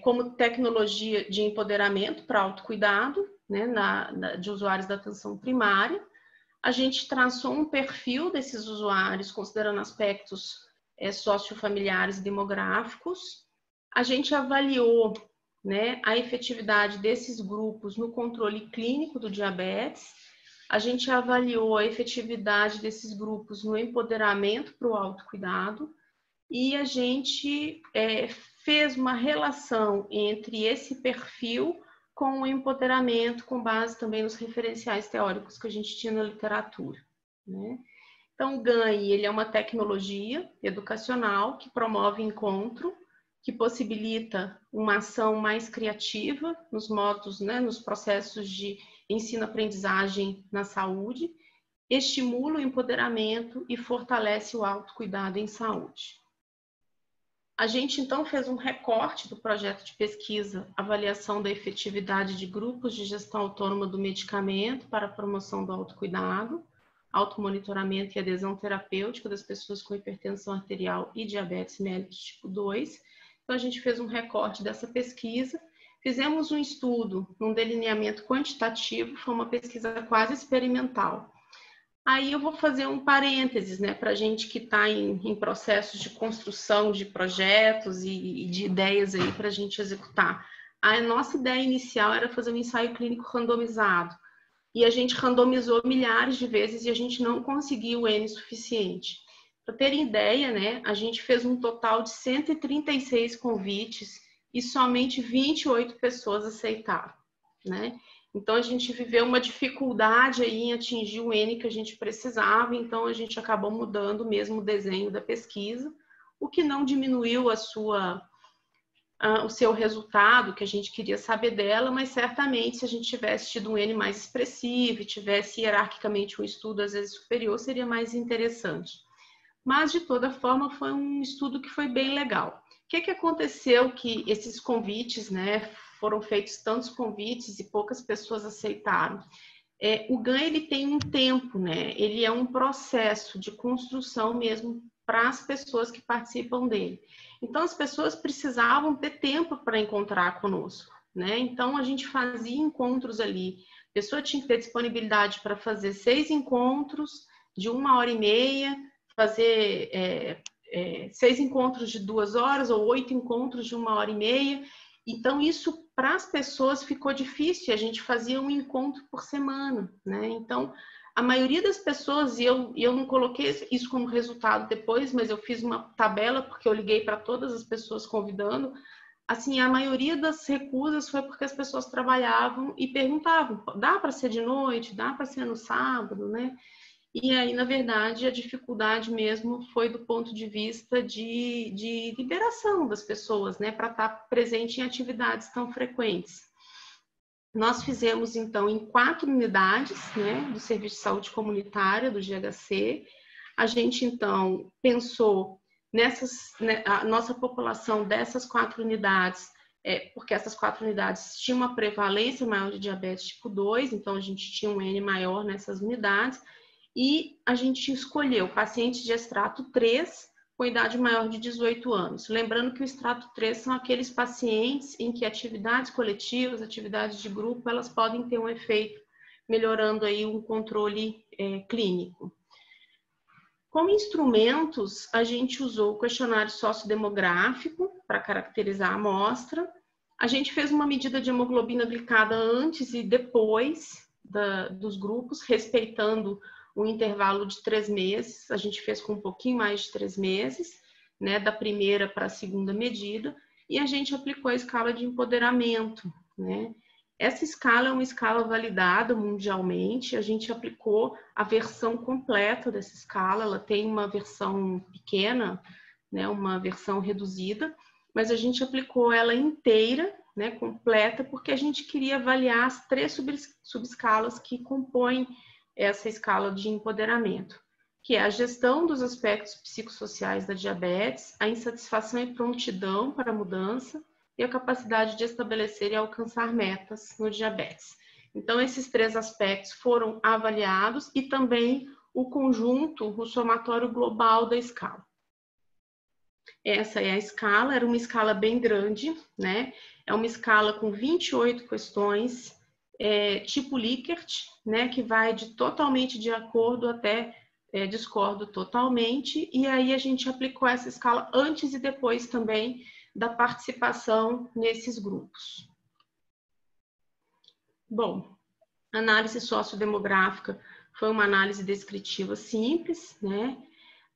como tecnologia de empoderamento para autocuidado, né, de usuários da atenção primária. A gente traçou um perfil desses usuários, considerando aspectos sociofamiliares e demográficos, A gente avaliou, né, a efetividade desses grupos no controle clínico do diabetes. A gente avaliou a efetividade desses grupos no empoderamento para o autocuidado. E a gente fez uma relação entre esse perfil com o empoderamento, com base também nos referenciais teóricos que a gente tinha na literatura, né? Então, o GANI, ele é uma tecnologia educacional que promove encontro, que possibilita uma ação mais criativa nos modos, né, nos processos de ensino-aprendizagem na saúde, estimula o empoderamento e fortalece o autocuidado em saúde. A gente, então, fez um recorte do projeto de pesquisa, avaliação da efetividade de grupos de gestão autônoma do medicamento para a promoção do autocuidado, automonitoramento e adesão terapêutica das pessoas com hipertensão arterial e diabetes mellitus tipo 2. Então, a gente fez um recorte dessa pesquisa, fizemos um estudo, um delineamento quantitativo, foi uma pesquisa quase experimental. Aí eu vou fazer um parênteses, né, para a gente que está em processos de construção de projetos e de ideias aí para a gente executar. A nossa ideia inicial era fazer um ensaio clínico randomizado. E a gente randomizou milhares de vezes e a gente não conseguiu o N suficiente. Para terem ideia, né, a gente fez um total de 136 convites e somente 28 pessoas aceitaram, né? Então, a gente viveu uma dificuldade aí em atingir o N que a gente precisava, então a gente acabou mudando mesmo o desenho da pesquisa, o que não diminuiu o seu resultado, que a gente queria saber dela, mas certamente se a gente tivesse tido um N mais expressivo e tivesse hierarquicamente um estudo às vezes superior, seria mais interessante. Mas, de toda forma, foi um estudo que foi bem legal. O que aconteceu que esses convites, né, foram feitos tantos convites e poucas pessoas aceitaram? O GAN, ele tem um tempo, né? Ele é um processo de construção mesmo para as pessoas que participam dele. Então, as pessoas precisavam ter tempo para encontrar conosco, né? Então, a gente fazia encontros ali. A pessoa tinha que ter disponibilidade para fazer 6 encontros de 1h30, fazer 6 encontros de 2 horas ou 8 encontros de 1h30. Então, isso para as pessoas ficou difícil, a gente fazia um encontro por semana, né? Então, a maioria das pessoas, e eu não coloquei isso como resultado depois, mas eu fiz uma tabela, porque eu liguei para todas as pessoas convidando, assim, a maioria das recusas foi porque as pessoas trabalhavam e perguntavam, dá para ser de noite, dá para ser no sábado, né? E aí, na verdade, a dificuldade mesmo foi do ponto de vista de liberação das pessoas, né, para estar presente em atividades tão frequentes. Nós fizemos, então, em 4 unidades, né, do Serviço de Saúde Comunitária, do GHC. A gente, então, pensou nessas, né, a nossa população dessas 4 unidades, porque essas 4 unidades tinham uma prevalência maior de diabetes tipo 2, então a gente tinha um N maior nessas unidades, e a gente escolheu pacientes de extrato 3 com idade maior de 18 anos. Lembrando que o extrato 3 são aqueles pacientes em que atividades coletivas, atividades de grupo, elas podem ter um efeito melhorando aí um controle clínico. Como instrumentos, a gente usou o questionário sociodemográfico para caracterizar a amostra. A gente fez uma medida de hemoglobina glicada antes e depois dos grupos, respeitando um intervalo de 3 meses, a gente fez com um pouquinho mais de 3 meses, né, da primeira para a segunda medida, e a gente aplicou a escala de empoderamento, né. Essa escala é uma escala validada mundialmente, a gente aplicou a versão completa dessa escala, ela tem uma versão pequena, né, uma versão reduzida, mas a gente aplicou ela inteira, né, completa, porque a gente queria avaliar as 3 subescalas que compõem essa escala de empoderamento, que é a gestão dos aspectos psicossociais da diabetes, a insatisfação e prontidão para a mudança e a capacidade de estabelecer e alcançar metas no diabetes. Então, esses 3 aspectos foram avaliados e também o conjunto, o somatório global da escala. Essa é a escala, era uma escala bem grande, né? É uma escala com 28 questões, tipo Likert, né, que vai de totalmente de acordo até discordo totalmente, e aí a gente aplicou essa escala antes e depois também da participação nesses grupos. Bom, análise sociodemográfica foi uma análise descritiva simples, né?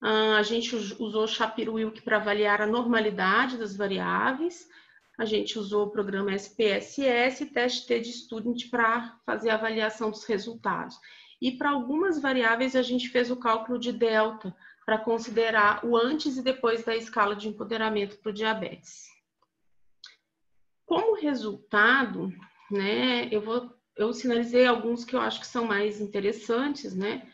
A gente usou Shapiro-Wilk para avaliar a normalidade das variáveis. A gente usou o programa SPSS e teste T-Student para fazer a avaliação dos resultados. E para algumas variáveis a gente fez o cálculo de delta para considerar o antes e depois da escala de empoderamento para o diabetes. Como resultado, né, eu sinalizei alguns que eu acho que são mais interessantes, né?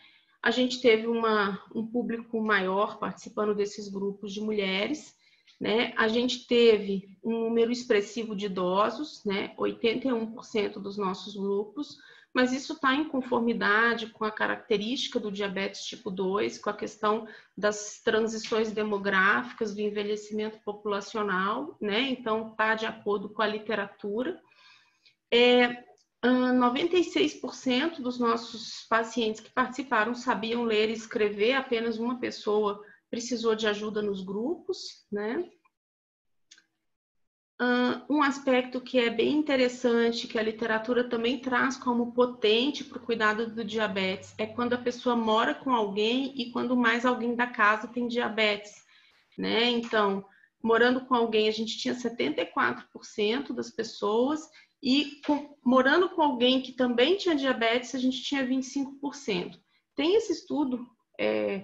A gente teve um público maior participando desses grupos de mulheres, né? A gente teve um número expressivo de idosos, né? 81% dos nossos grupos, mas isso está em conformidade com a característica do diabetes tipo 2, com a questão das transições demográficas, do envelhecimento populacional, né? Então, está de acordo com a literatura. 96% dos nossos pacientes que participaram sabiam ler e escrever, apenas uma pessoa precisou de ajuda nos grupos, né? Um aspecto que é bem interessante, que a literatura também traz como potente para o cuidado do diabetes, é quando a pessoa mora com alguém e quando mais alguém da casa tem diabetes, né? Então, morando com alguém, a gente tinha 74% das pessoas, e morando com alguém que também tinha diabetes, a gente tinha 25%. Tem esse estudo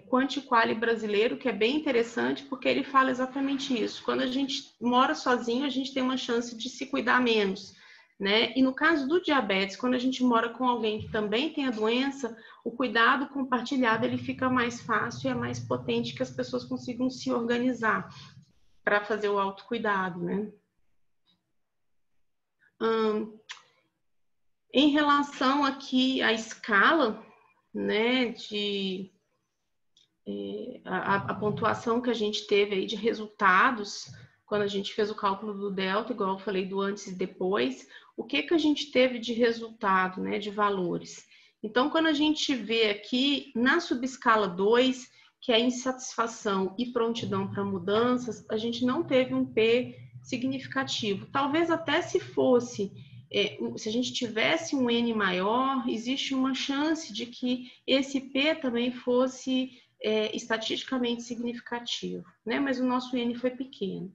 Quanti-Quali brasileiro, que é bem interessante, porque ele fala exatamente isso. Quando a gente mora sozinho, a gente tem uma chance de se cuidar menos, né? E no caso do diabetes, quando a gente mora com alguém que também tem a doença, o cuidado compartilhado ele fica mais fácil e é mais potente, que as pessoas consigam se organizar para fazer o autocuidado, né? Em relação aqui à escala, né, a pontuação que a gente teve aí de resultados, quando a gente fez o cálculo do delta, igual eu falei do antes e depois, o que a gente teve de resultado, né, de valores? Então, quando a gente vê aqui na subescala 2, que é insatisfação e prontidão para mudanças, a gente não teve um P significativo. Talvez até se fosse, se a gente tivesse um N maior, existe uma chance de que esse P também fosse estatisticamente significativo, né? Mas o nosso N foi pequeno.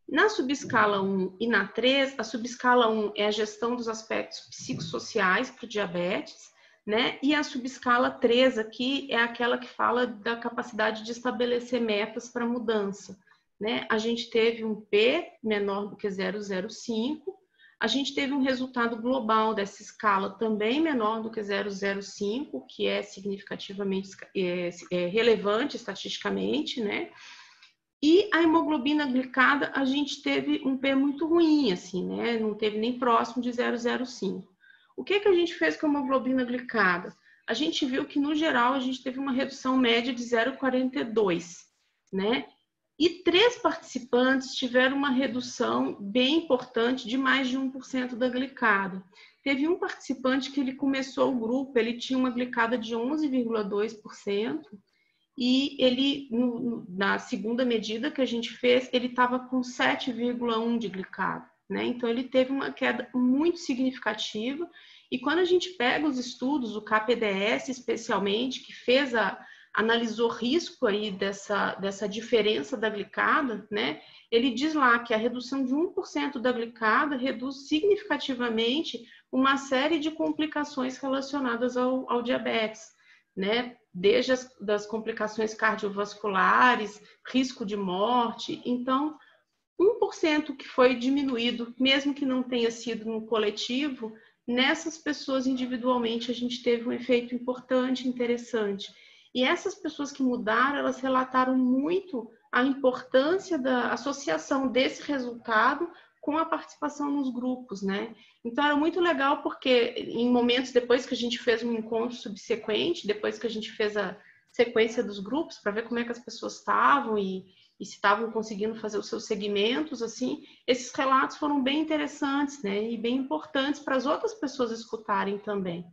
Na subescala 1 e na 3, a subescala 1 é a gestão dos aspectos psicossociais para o diabetes, né? E a subescala 3 aqui é aquela que fala da capacidade de estabelecer metas para mudança, né? A gente teve um P menor do que 0,05, a gente teve um resultado global dessa escala também menor do que 0,05, que é significativamente relevante estatisticamente, né? E a hemoglobina glicada, a gente teve um P muito ruim, assim, né? Não teve nem próximo de 0,05. O que a gente fez com a hemoglobina glicada? A gente viu que, no geral, a gente teve uma redução média de 0,42, né? E 3 participantes tiveram uma redução bem importante de mais de 1% da glicada. Teve um participante que ele começou o grupo, ele tinha uma glicada de 11,2%, e ele, na segunda medida que a gente fez, ele estava com 7,1 de glicada, né? Então, ele teve uma queda muito significativa. E quando a gente pega os estudos, o KPDS especialmente, que analisou risco aí dessa diferença da glicada, né? Ele diz lá que a redução de 1% da glicada reduz significativamente uma série de complicações relacionadas ao diabetes, né? Desde das complicações cardiovasculares, risco de morte. Então, 1% que foi diminuído, mesmo que não tenha sido no coletivo, nessas pessoas individualmente a gente teve um efeito importante, interessante. E essas pessoas que mudaram, elas relataram muito a importância da associação desse resultado com a participação nos grupos, né? Então, era muito legal porque em momentos depois que a gente fez um encontro subsequente, depois que a gente fez a sequência dos grupos, para ver como é que as pessoas estavam e se estavam conseguindo fazer os seus segmentos, assim, esses relatos foram bem interessantes, né? E bem importantes para as outras pessoas escutarem também.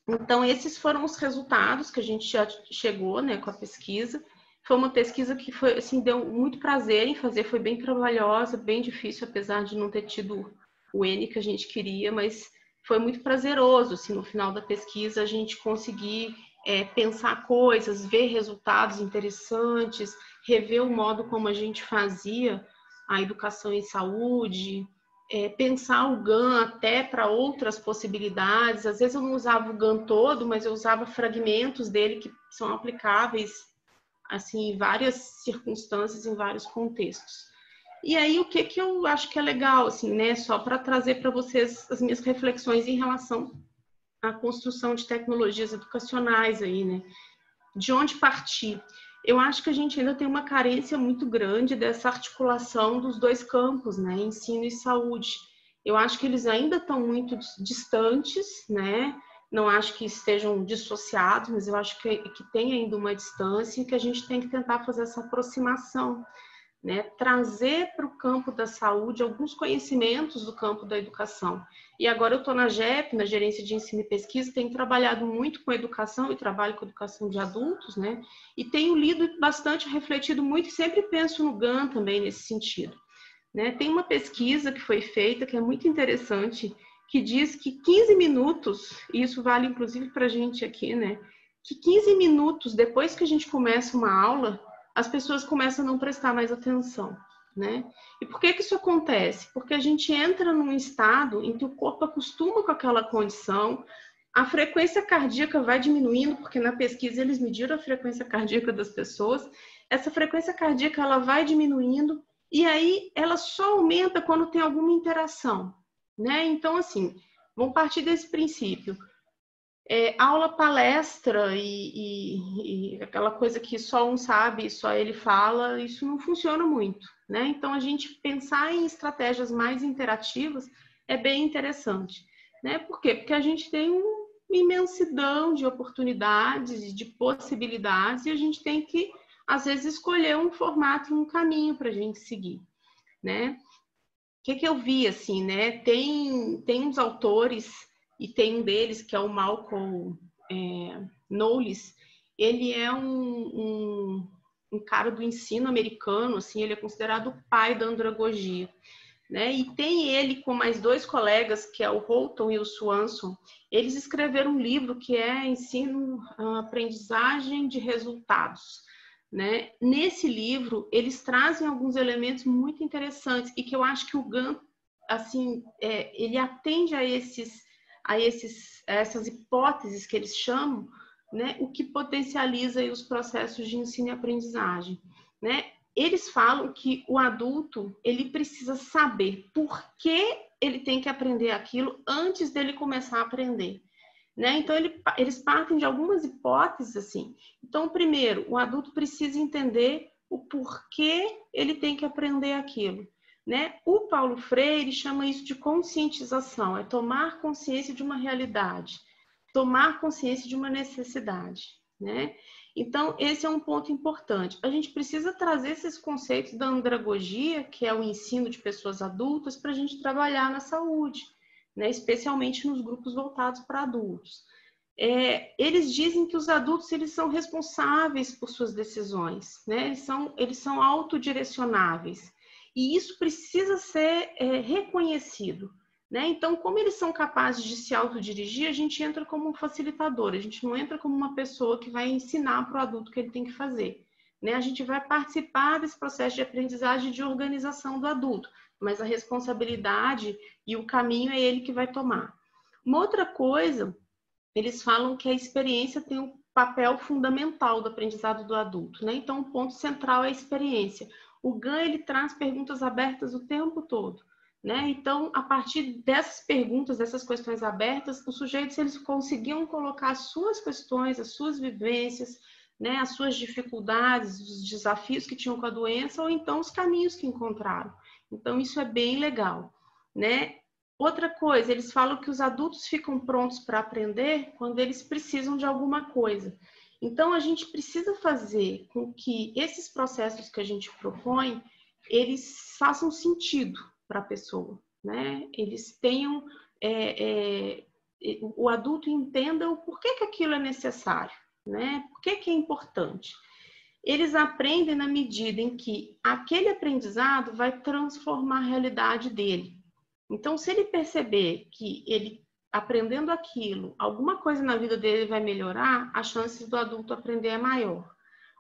Então, esses foram os resultados que a gente já chegou, né, com a pesquisa. Foi uma pesquisa que foi, assim, deu muito prazer em fazer, foi bem trabalhosa, bem difícil, apesar de não ter tido o N que a gente queria, mas foi muito prazeroso, assim, no final da pesquisa, a gente conseguir pensar coisas, ver resultados interessantes, rever o modo como a gente fazia a educação em saúde, pensar o GAN até para outras possibilidades. Às vezes eu não usava o GAN todo, mas eu usava fragmentos dele que são aplicáveis assim, em várias circunstâncias, em vários contextos. E aí, o que eu acho que é legal, assim, né? Só para trazer para vocês as minhas reflexões em relação à construção de tecnologias educacionais aí, né? De onde partir? Eu acho que a gente ainda tem uma carência muito grande dessa articulação dos dois campos, né? Ensino e saúde. Eu acho que eles ainda estão muito distantes, né? Não acho que estejam dissociados, mas eu acho que tem ainda uma distância e que a gente tem que tentar fazer essa aproximação, né? Trazer para o campo da saúde alguns conhecimentos do campo da educação. E agora eu estou na GEP, na Gerência de Ensino e Pesquisa, tenho trabalhado muito com educação e trabalho com educação de adultos, né? E tenho lido bastante, refletido muito e sempre penso no GAN também nesse sentido, né? Tem uma pesquisa que foi feita que é muito interessante, que diz que 15 minutos, e isso vale inclusive para a gente aqui, né? Que 15 minutos depois que a gente começa uma aula, as pessoas começam a não prestar mais atenção, né? E por que isso acontece? Porque a gente entra num estado em que o corpo acostuma com aquela condição, a frequência cardíaca vai diminuindo, porque na pesquisa eles mediram a frequência cardíaca das pessoas, essa frequência cardíaca ela vai diminuindo, e aí ela só aumenta quando tem alguma interação, né? Então, assim, vamos partir desse princípio. Aula, palestra e aquela coisa que só um sabe, só ele fala, isso não funciona muito, né? Então, a gente pensar em estratégias mais interativas é bem interessante, né? Por quê? Porque a gente tem uma imensidão de oportunidades, de possibilidades, e a gente tem que, às vezes, escolher um formato, um caminho para a gente seguir, né? O que eu vi, assim, né? Tem uns autores, e tem um deles, que é o Malcolm Knowles. Ele é um cara do ensino americano, assim, ele é considerado o pai da andragogia, né? E tem ele com mais dois colegas, que é o Holton e o Swanson. Eles escreveram um livro que é Ensino, Aprendizagem de Resultados, né? Nesse livro, eles trazem alguns elementos muito interessantes e que eu acho que o GAN, assim, ele atende a essas hipóteses que eles chamam, né? O que potencializa aí os processos de ensino e aprendizagem, né? Eles falam que o adulto, ele precisa saber por que ele tem que aprender aquilo antes dele começar a aprender, né? Então, eles partem de algumas hipóteses, assim. Então, primeiro, o adulto precisa entender o porquê ele tem que aprender aquilo, né? O Paulo Freire chama isso de conscientização, é tomar consciência de uma realidade, tomar consciência de uma necessidade, né? Então, esse é um ponto importante. A gente precisa trazer esses conceitos da andragogia, que é o ensino de pessoas adultas, para a gente trabalhar na saúde, né? Especialmente nos grupos voltados para adultos. Eles dizem que os adultos eles são responsáveis por suas decisões, né? Eles são autodirecionáveis. E isso precisa ser reconhecido, né? Então, como eles são capazes de se autodirigir, a gente entra como um facilitador, a gente não entra como uma pessoa que vai ensinar para o adulto o que ele tem que fazer, né? A gente vai participar desse processo de aprendizagem e de organização do adulto, mas a responsabilidade e o caminho é ele que vai tomar. Uma outra coisa, eles falam que a experiência tem um papel fundamental do aprendizado do adulto, né? Então, o ponto central é a experiência. O GAN, ele traz perguntas abertas o tempo todo, né? Então, a partir dessas perguntas, dessas questões abertas, os sujeitos eles conseguiam colocar as suas questões, as suas vivências, né? As suas dificuldades, os desafios que tinham com a doença, ou então os caminhos que encontraram. Então, isso é bem legal, né? Outra coisa, eles falam que os adultos ficam prontos para aprender quando eles precisam de alguma coisa. Então, a gente precisa fazer com que esses processos que a gente propõe, eles façam sentido para a pessoa, né? Eles tenham, o adulto entenda o porquê que aquilo é necessário, né? Por que é importante. eles aprendem na medida em que aquele aprendizado vai transformar a realidade dele. Então, se ele perceber que ele, aprendendo aquilo, alguma coisa na vida dele vai melhorar, a chance do adulto aprender é maior.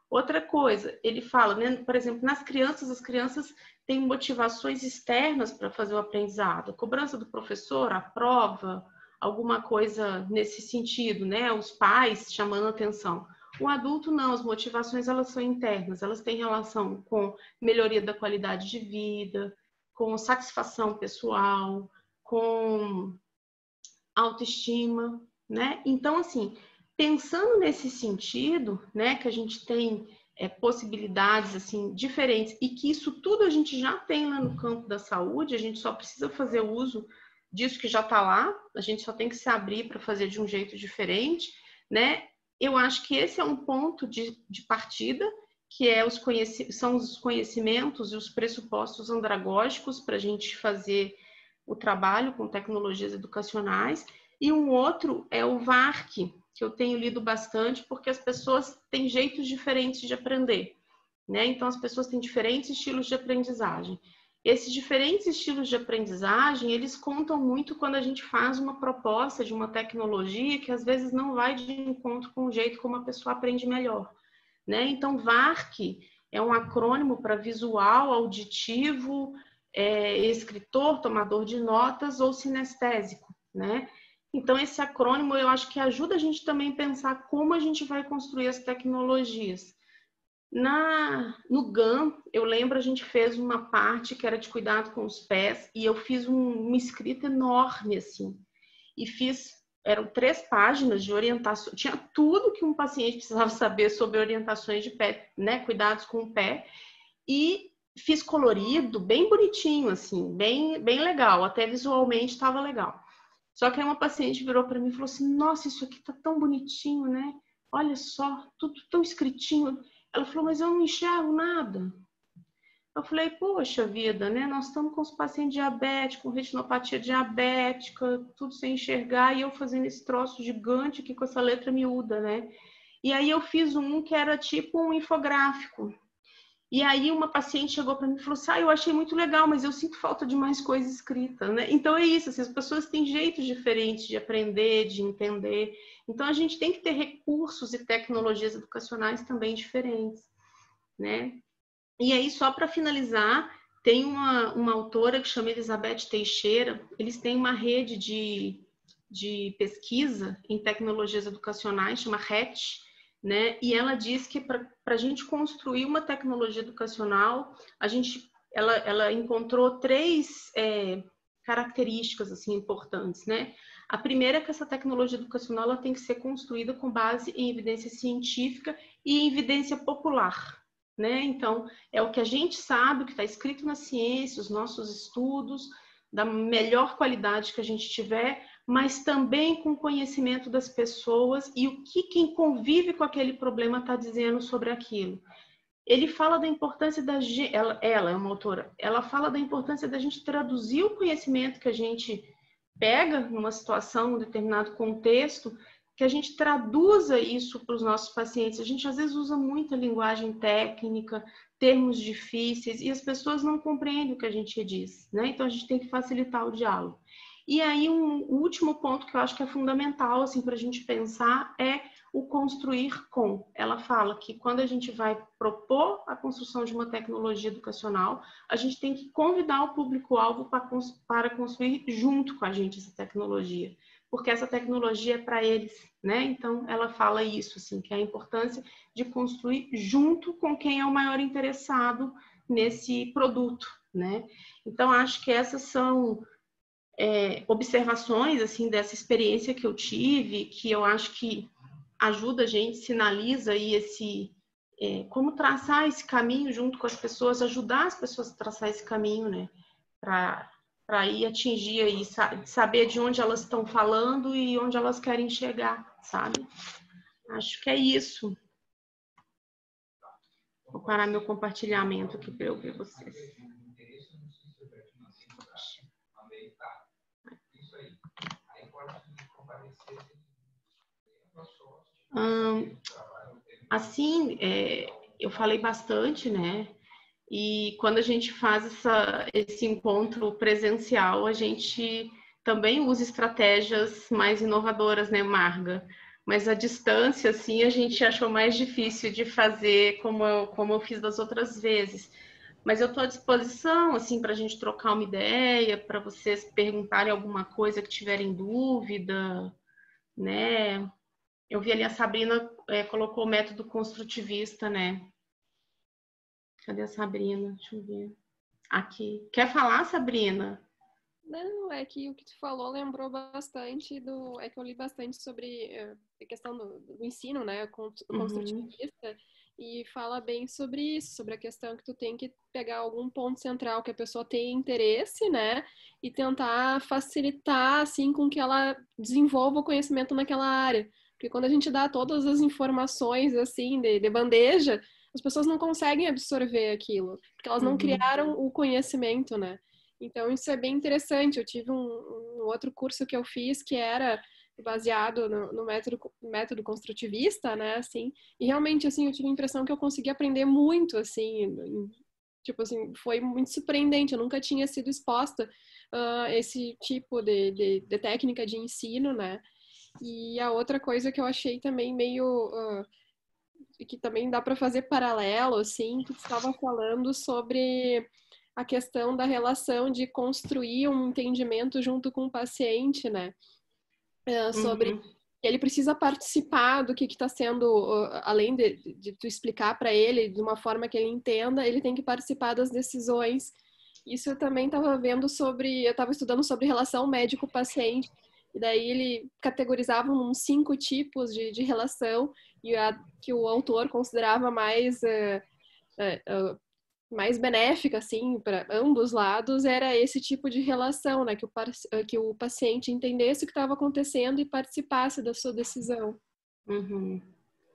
Outra coisa, ele fala, né, por exemplo, nas crianças, as crianças têm motivações externas para fazer o aprendizado. A cobrança do professor, a prova, alguma coisa nesse sentido, né? Os pais chamando atenção. O adulto não, as motivações elas são internas, elas têm relação com melhoria da qualidade de vida, com satisfação pessoal, com autoestima, né? Então, assim, pensando nesse sentido, né, que a gente tem possibilidades assim diferentes e que isso tudo a gente já tem lá no campo da saúde, a gente só precisa fazer uso disso que já está lá, a gente só tem que se abrir para fazer de um jeito diferente, né? Eu acho que esse é um ponto de partida, que são os conhecimentos e os pressupostos andragógicos para a gente fazer o trabalho com tecnologias educacionais. E um outro é o VARC, que eu tenho lido bastante, porque as pessoas têm jeitos diferentes de aprender, né? Então, as pessoas têm diferentes estilos de aprendizagem. Esses diferentes estilos de aprendizagem, eles contam muito quando a gente faz uma proposta de uma tecnologia que às vezes não vai de encontro com o jeito como a pessoa aprende melhor, né? Então, VARC é um acrônimo para visual, auditivo, escritor, tomador de notas ou sinestésico, né? Então, esse acrônimo eu acho que ajuda a gente também a pensar como a gente vai construir as tecnologias. No GAN, eu lembro, a gente fez uma parte que era de cuidado com os pés e eu fiz uma escrita enorme, assim. E eram 3 páginas de orientação, tinha tudo que um paciente precisava saber sobre orientações de pé, né, cuidados com o pé. E fiz colorido, bem bonitinho, assim, bem legal, até visualmente estava legal. Só que aí uma paciente virou para mim e falou assim, nossa, isso aqui tá tão bonitinho, né? Olha só, tudo tão escritinho. Ela falou, mas eu não enxergo nada. Eu falei, poxa vida, né? Nós estamos com os pacientes diabéticos, com retinopatia diabética, tudo sem enxergar, e eu fazendo esse troço gigante aqui com essa letra miúda, né? E aí eu fiz um que era tipo um infográfico. E aí uma paciente chegou para mim e falou assim, eu achei muito legal, mas eu sinto falta de mais coisa escrita, né? Então é isso, assim, as pessoas têm jeitos diferentes de aprender, de entender. Então a gente tem que ter recursos e tecnologias educacionais também diferentes, né? E aí, só para finalizar, tem uma autora que chama Elizabeth Teixeira, eles têm uma rede de pesquisa em tecnologias educacionais, chama RET, né? E ela diz que para a gente construir uma tecnologia educacional, ela encontrou 3 características assim, importantes, né? A primeira é que essa tecnologia educacional ela tem que ser construída com base em evidência científica e em evidência popular, né? Então, é o que a gente sabe, o que está escrito na ciência, os nossos estudos, da melhor qualidade que a gente tiver, mas também com conhecimento das pessoas e o que quem convive com aquele problema está dizendo sobre aquilo. Ele fala da importância ela é uma autora, ela fala da importância da gente traduzir o conhecimento que a gente pega numa situação, num determinado contexto, que a gente traduza isso para os nossos pacientes. A gente às vezes usa muita linguagem técnica, termos difíceis, e as pessoas não compreendem o que a gente diz, né? Então a gente tem que facilitar o diálogo. E aí um último ponto que eu acho que é fundamental assim, para a gente pensar é o construir com. Ela fala que quando a gente vai propor a construção de uma tecnologia educacional, a gente tem que convidar o público-alvo para construir junto com a gente essa tecnologia, porque essa tecnologia é para eles, né? Então, ela fala isso, assim, que é a importância de construir junto com quem é o maior interessado nesse produto, né? Então, acho que essas são observações, assim, dessa experiência que eu tive, que eu acho que ajuda a gente, sinaliza aí como traçar esse caminho junto com as pessoas, ajudar as pessoas a traçar esse caminho, né? Para ir atingir aí, saber de onde elas estão falando e onde elas querem chegar, sabe? Acho que é isso. Vou parar meu compartilhamento aqui para eu ver vocês. Assim, eu falei bastante, né? E quando a gente faz esse encontro presencial, a gente também usa estratégias mais inovadoras, né, Marga? Mas a distância, assim, a gente achou mais difícil de fazer como eu fiz das outras vezes. Mas eu estou à disposição, assim, para a gente trocar uma ideia, para vocês perguntarem alguma coisa que tiverem dúvida, né? Eu vi ali a Sabrina colocou o método construtivista, né? Cadê a Sabrina? Deixa eu ver. Aqui. Quer falar, Sabrina? Não, é que o que tu falou lembrou bastante do... É que eu li bastante sobre a questão do ensino, né, construtivista, e fala bem sobre isso, sobre a questão que tu tem que pegar algum ponto central que a pessoa tem interesse, né, e tentar facilitar, assim, com que ela desenvolva o conhecimento naquela área. Porque quando a gente dá todas as informações, assim, de bandeja, as pessoas não conseguem absorver aquilo, porque elas não criaram o conhecimento, né. Então, isso é bem interessante. Eu tive um outro curso que eu fiz que era baseado no método construtivista, né, assim, e realmente, assim, eu tive a impressão que eu consegui aprender muito, assim, tipo assim, foi muito surpreendente, eu nunca tinha sido exposta a esse tipo de técnica de ensino, né, e a outra coisa que eu achei também meio... que também dá para fazer paralelo, assim, que você estava falando sobre a questão da relação de construir um entendimento junto com o paciente, né? Sobre que ele precisa participar do que está sendo, além de tu explicar para ele de uma forma que ele entenda, ele tem que participar das decisões. Isso eu também estava vendo eu estava estudando sobre relação médico-paciente, e daí ele categorizava uns 5 tipos de relação, e a que o autor considerava mais benéfica, assim, para ambos lados, era esse tipo de relação, né? Que o paciente entendesse o que estava acontecendo e participasse da sua decisão.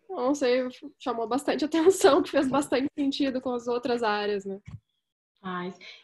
Não sei, chamou bastante atenção, que fez bastante sentido com as outras áreas, né?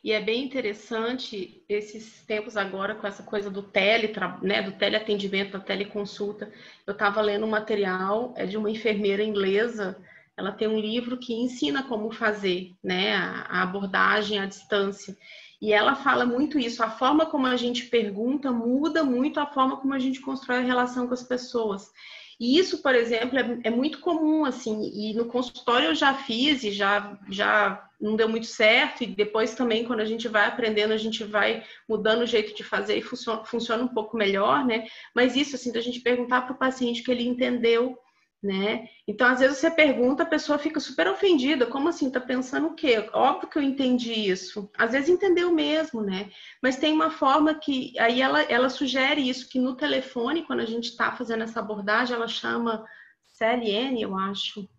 E é bem interessante esses tempos agora com essa coisa do do teleatendimento, da teleconsulta. Eu estava lendo um material de uma enfermeira inglesa. Ela tem um livro que ensina como fazer, né, a abordagem à distância. E ela fala muito isso. A forma como a gente pergunta muda muito a forma como a gente constrói a relação com as pessoas. E isso, por exemplo, é muito comum, assim, e no consultório eu já fiz e já não deu muito certo, e depois também, quando a gente vai aprendendo, a gente vai mudando o jeito de fazer e funciona um pouco melhor, né? Mas isso, assim, da gente perguntar para o paciente que ele entendeu, né? Então, às vezes você pergunta, a pessoa fica super ofendida, como assim, tá pensando o quê? Óbvio que eu entendi isso. Às vezes entendeu mesmo, né? Mas tem uma forma que, aí ela sugere isso, que no telefone, quando a gente está fazendo essa abordagem, ela chama CLN, eu acho.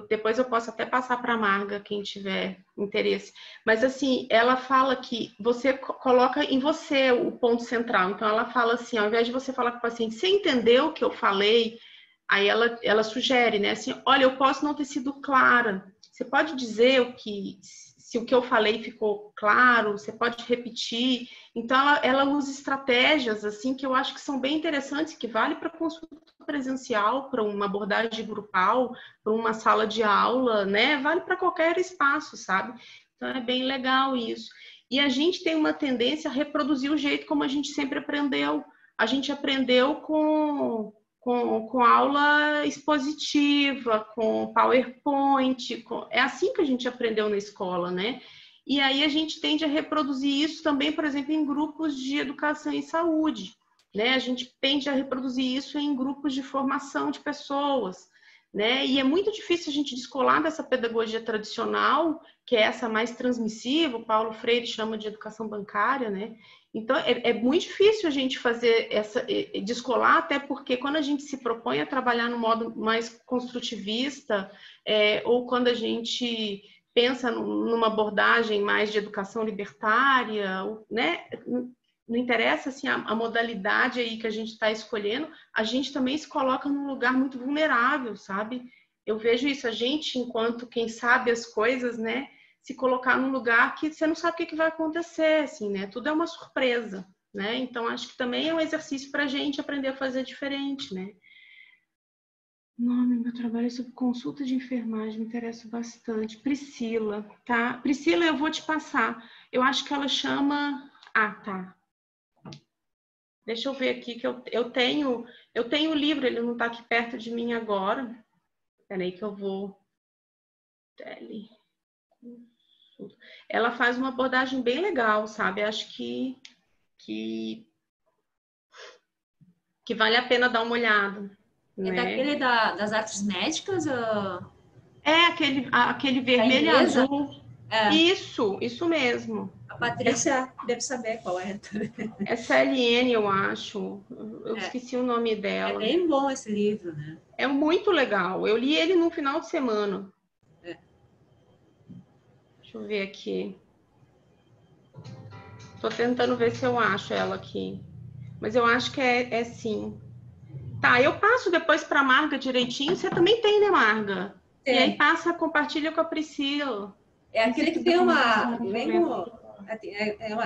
Depois eu posso até passar para a Marga, quem tiver interesse. Mas, assim, ela fala que você coloca em você o ponto central. Então, ela fala assim, ao invés de você falar com o paciente, você entendeu o que eu falei? Aí ela sugere, né? Assim, olha, eu posso não ter sido clara. Você pode dizer se o que eu falei ficou claro? Você pode repetir? Então, ela usa estratégias, assim, que eu acho que são bem interessantes, que vale para consulta presencial, para uma abordagem grupal, para uma sala de aula, né? Vale para qualquer espaço, sabe? Então, é bem legal isso. E a gente tem uma tendência a reproduzir o jeito como a gente sempre aprendeu. A gente aprendeu com aula expositiva, com PowerPoint, é assim que a gente aprendeu na escola, né? E aí a gente tende a reproduzir isso também, por exemplo, em grupos de educação e saúde, né? A gente tende a reproduzir isso em grupos de formação de pessoas, né? E é muito difícil a gente descolar dessa pedagogia tradicional, que é essa mais transmissiva, o Paulo Freire chama de educação bancária, né? Então, é muito difícil a gente fazer descolar, até porque quando a gente se propõe a trabalhar no modo mais construtivista, ou quando a gente pensa numa abordagem mais de educação libertária, né? Não interessa assim, a modalidade aí que a gente está escolhendo, a gente também se coloca num lugar muito vulnerável, sabe? Eu vejo isso, a gente, enquanto quem sabe as coisas, né? Se colocar num lugar que você não sabe o que vai acontecer, assim, né? Tudo é uma surpresa, né? Então, acho que também é um exercício para a gente aprender a fazer diferente, né? O nome do meu trabalho é sobre consulta de enfermagem, me interessa bastante. Priscila, tá? Priscila, eu vou te passar. Eu acho que ela chama... Ah, tá. Deixa eu ver aqui, que eu tenho o livro, ele não está aqui perto de mim agora. Peraí que eu vou... Ela faz uma abordagem bem legal, sabe? Acho que vale a pena dar uma olhada. É Né? daquele das artes médicas? É aquele vermelho e azul. É. Isso mesmo. A Patrícia deve saber qual é. É CLN, eu acho. Eu esqueci o nome dela. É bem bom esse livro, né? É muito legal. Eu li ele no final de semana. Deixa eu ver aqui. Tô tentando ver se eu acho ela aqui. Mas eu acho que é sim. Tá, eu passo depois para a Marga direitinho. Você também tem, né, Marga? Tem. E aí compartilha com a Priscila. É aquele que tem é uma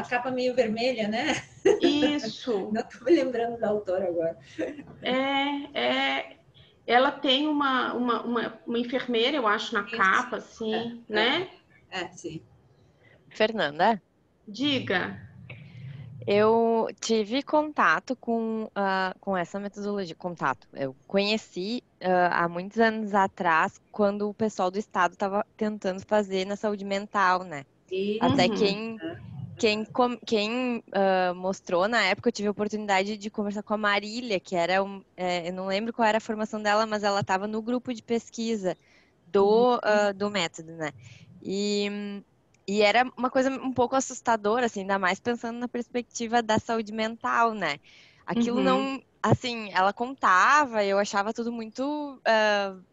capa meio vermelha, né? Isso. Não estou me lembrando da autora agora. Ela tem uma enfermeira, eu acho, na capa, assim, né? Sim. Fernanda? Diga. Eu tive contato com essa metodologia. Eu conheci há muitos anos atrás, quando o pessoal do Estado estava tentando fazer na saúde mental, né? Até quem mostrou na época, eu tive a oportunidade de conversar com a Marília, que era eu não lembro qual era a formação dela, mas ela estava no grupo de pesquisa do método, né? E era uma coisa um pouco assustadora, assim, ainda mais pensando na perspectiva da saúde mental, né? Aquilo não... Assim, ela contava, eu achava tudo muito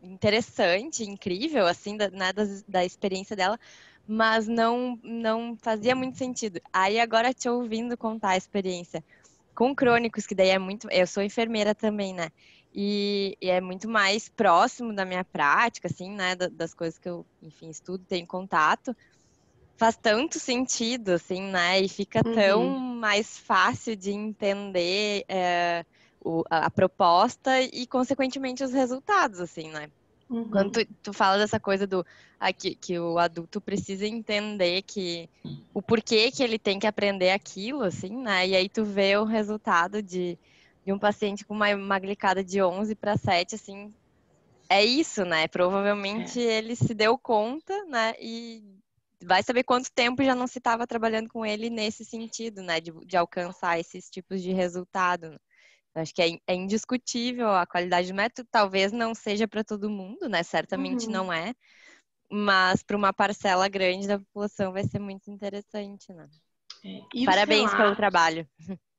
interessante, incrível, assim, da experiência dela, mas não fazia muito sentido. Aí agora te ouvindo contar a experiência com crônicos, que daí é muito... Eu sou enfermeira também, né? E é muito mais próximo da minha prática, assim, né? Das coisas que eu, enfim, estudo, tenho contato. Faz tanto sentido, assim, né? E fica tão mais fácil de entender a proposta e, consequentemente, os resultados, assim, né? Quando tu fala dessa coisa que o adulto precisa entender o porquê que ele tem que aprender aquilo, assim, né? E aí tu vê o resultado de um paciente com uma glicada de 11 para 7, assim, é isso, né? Provavelmente ele se deu conta, né? E vai saber quanto tempo já não se estava trabalhando com ele nesse sentido, né? De alcançar esses tipos de resultado. Né? Acho que é indiscutível a qualidade do método. Talvez não seja para todo mundo, né? Certamente não é. Mas para uma parcela grande da população vai ser muito interessante, né? Parabéns pelo trabalho.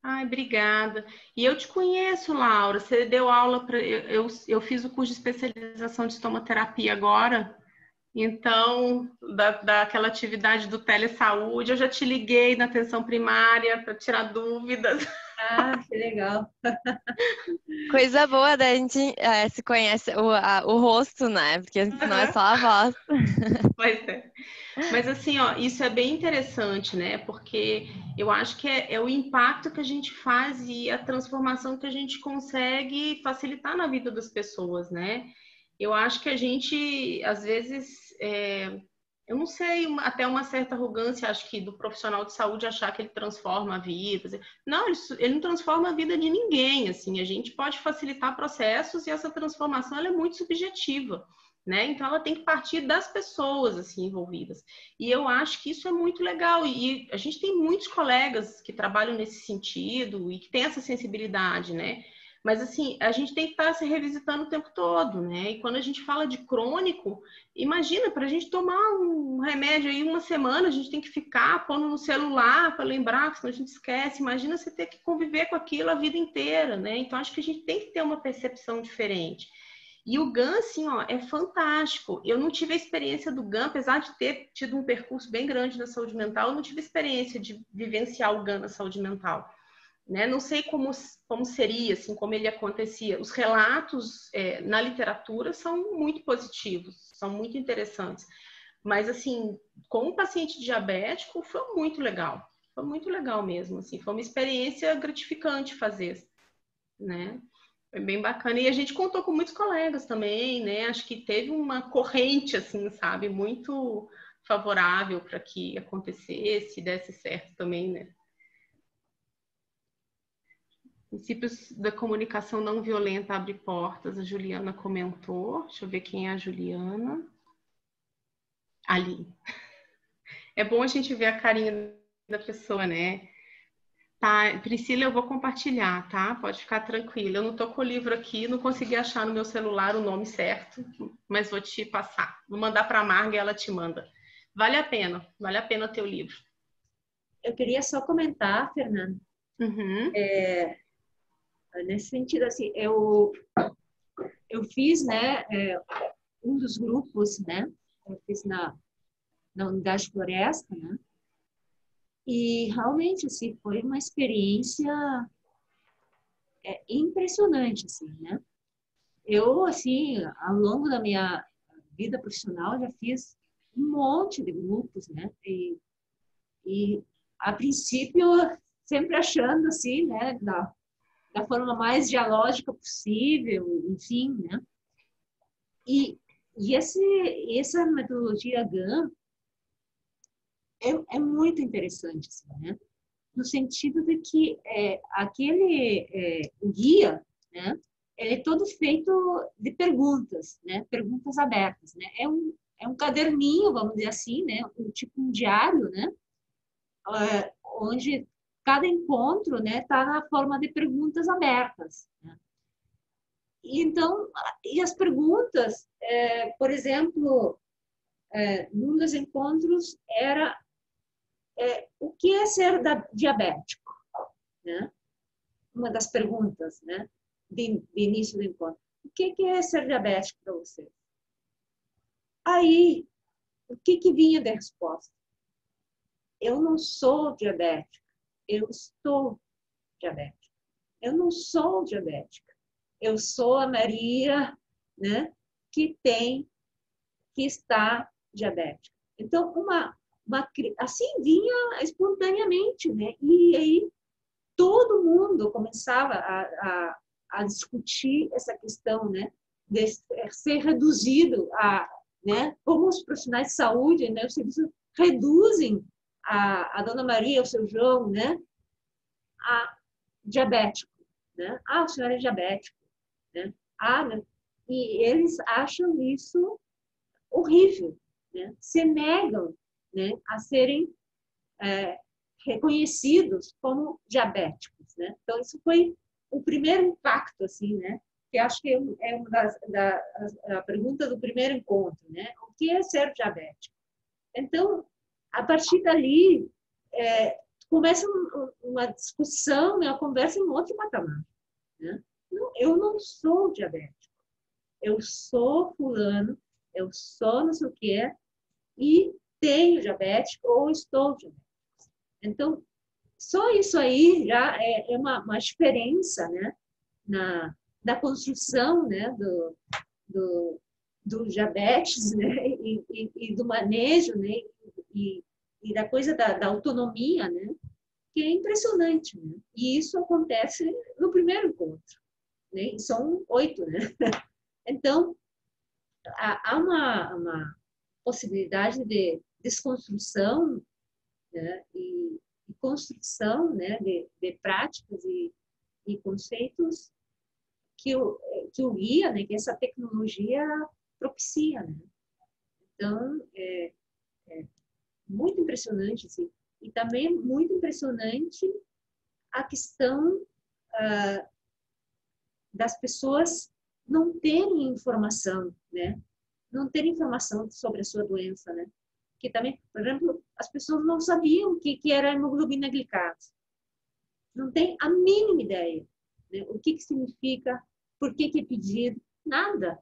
Ai, obrigada. E eu te conheço, Laura. Você deu aula para... Eu fiz o curso de especialização de estomoterapia agora. Então, daquela atividade do telesaúde, eu já te liguei na atenção primária para tirar dúvidas. Ah, que legal. Coisa boa, da gente se conhece o rosto, né? Porque não é só a voz. Pois é. Mas assim, ó, isso é bem interessante, né? Porque eu acho que é o impacto que a gente faz e a transformação que a gente consegue facilitar na vida das pessoas, né? Eu acho que a gente, às vezes, eu não sei, até uma certa arrogância, acho que do profissional de saúde achar que ele transforma a vida. Não, ele não transforma a vida de ninguém, assim. A gente pode facilitar processos e essa transformação ela é muito subjetiva, né? Então ela tem que partir das pessoas assim envolvidas. E eu acho que isso é muito legal. E a gente tem muitos colegas que trabalham nesse sentido e que têm essa sensibilidade, né? Mas, assim, a gente tem que estar se revisitando o tempo todo, né? E quando a gente fala de crônico, imagina, para a gente tomar um remédio aí uma semana, a gente tem que ficar pondo no celular para lembrar, senão a gente esquece. Imagina você ter que conviver com aquilo a vida inteira, né? Então, acho que a gente tem que ter uma percepção diferente. E o GAN, assim, ó, é fantástico. Eu não tive a experiência do GAN, apesar de ter tido um percurso bem grande na saúde mental, eu não tive experiência de vivenciar o GAN na saúde mental. Né? Não sei como seria, assim, como ele acontecia. Os relatos na literatura são muito positivos, são muito interessantes. Mas, assim, com o paciente diabético, foi muito legal. Foi muito legal mesmo, assim. Foi uma experiência gratificante fazer, né? Foi bem bacana. E a gente contou com muitos colegas também, né? Acho que teve uma corrente, assim, sabe, muito favorável para que acontecesse, desse certo também, né? Princípios da comunicação não violenta abre portas. A Juliana comentou. Deixa eu ver quem é a Juliana. Ali. É bom a gente ver a carinha da pessoa, né? Tá, Priscila, eu vou compartilhar, tá? Pode ficar tranquila. Eu não tô com o livro aqui, não consegui achar no meu celular o nome certo, mas vou te passar. Vou mandar para a Marga e ela te manda. Vale a pena ter o livro. Eu queria só comentar, Fernanda, nesse sentido, assim, eu fiz, né, um dos grupos, né, eu fiz na Unidade Floresta, né, e realmente, assim, foi uma experiência impressionante, assim, né. Eu, assim, ao longo da minha vida profissional, já fiz um monte de grupos, né, e a princípio, sempre achando, assim, né, da forma mais dialógica possível, enfim, né, e essa metodologia GAN é muito interessante, assim, né? No sentido de que o guia, né? Ele é todo feito de perguntas, né? Perguntas abertas, né? É um caderninho, vamos dizer assim, né? Tipo um diário, né? Onde cada encontro, né? Tá na forma de perguntas abertas, né? Então, e as perguntas, por exemplo, num dos encontros era o que é ser diabético, né? Uma das perguntas, né? De início do encontro. O que é ser diabético para você? Aí, o que vinha da resposta? Eu não sou diabética, eu estou diabética. Eu não sou diabética, eu sou a Maria, né? Que está diabética. Então, assim vinha espontaneamente, né? E aí todo mundo começava a discutir essa questão, né? De ser reduzido né? Como os profissionais de saúde, né? Os serviços reduzem a Dona Maria, o seu João, né? A diabético, né? O senhor é diabético, né? Né? E eles acham isso horrível, né? Se negam, né, a serem reconhecidos como diabéticos, né? Então isso foi o primeiro impacto, assim, né? Que acho que é uma a pergunta do primeiro encontro, né? O que é ser diabético? Então, a partir dali começa uma discussão, uma conversa em outro patamar, né? Eu não sou diabético, eu sou fulano, eu sou não sei o que, e tenho diabetes ou estou diabético. Então, só isso aí já é uma diferença, né, da construção, né, do diabetes, né, e do manejo, né, e da coisa da autonomia, né, que é impressionante, né? E isso acontece no primeiro encontro, né? E são 8, né? Então, há uma possibilidade de desconstrução, né, e construção, né, de práticas e conceitos que o guia, né, que essa tecnologia propicia, né? Então, é muito impressionante, assim. E também é muito impressionante a questão das pessoas não terem informação, né? Não terem informação sobre a sua doença, né? Que também, por exemplo, as pessoas não sabiam o que era a hemoglobina glicase. Não tem a mínima ideia, né? O que significa, por que é pedido, nada,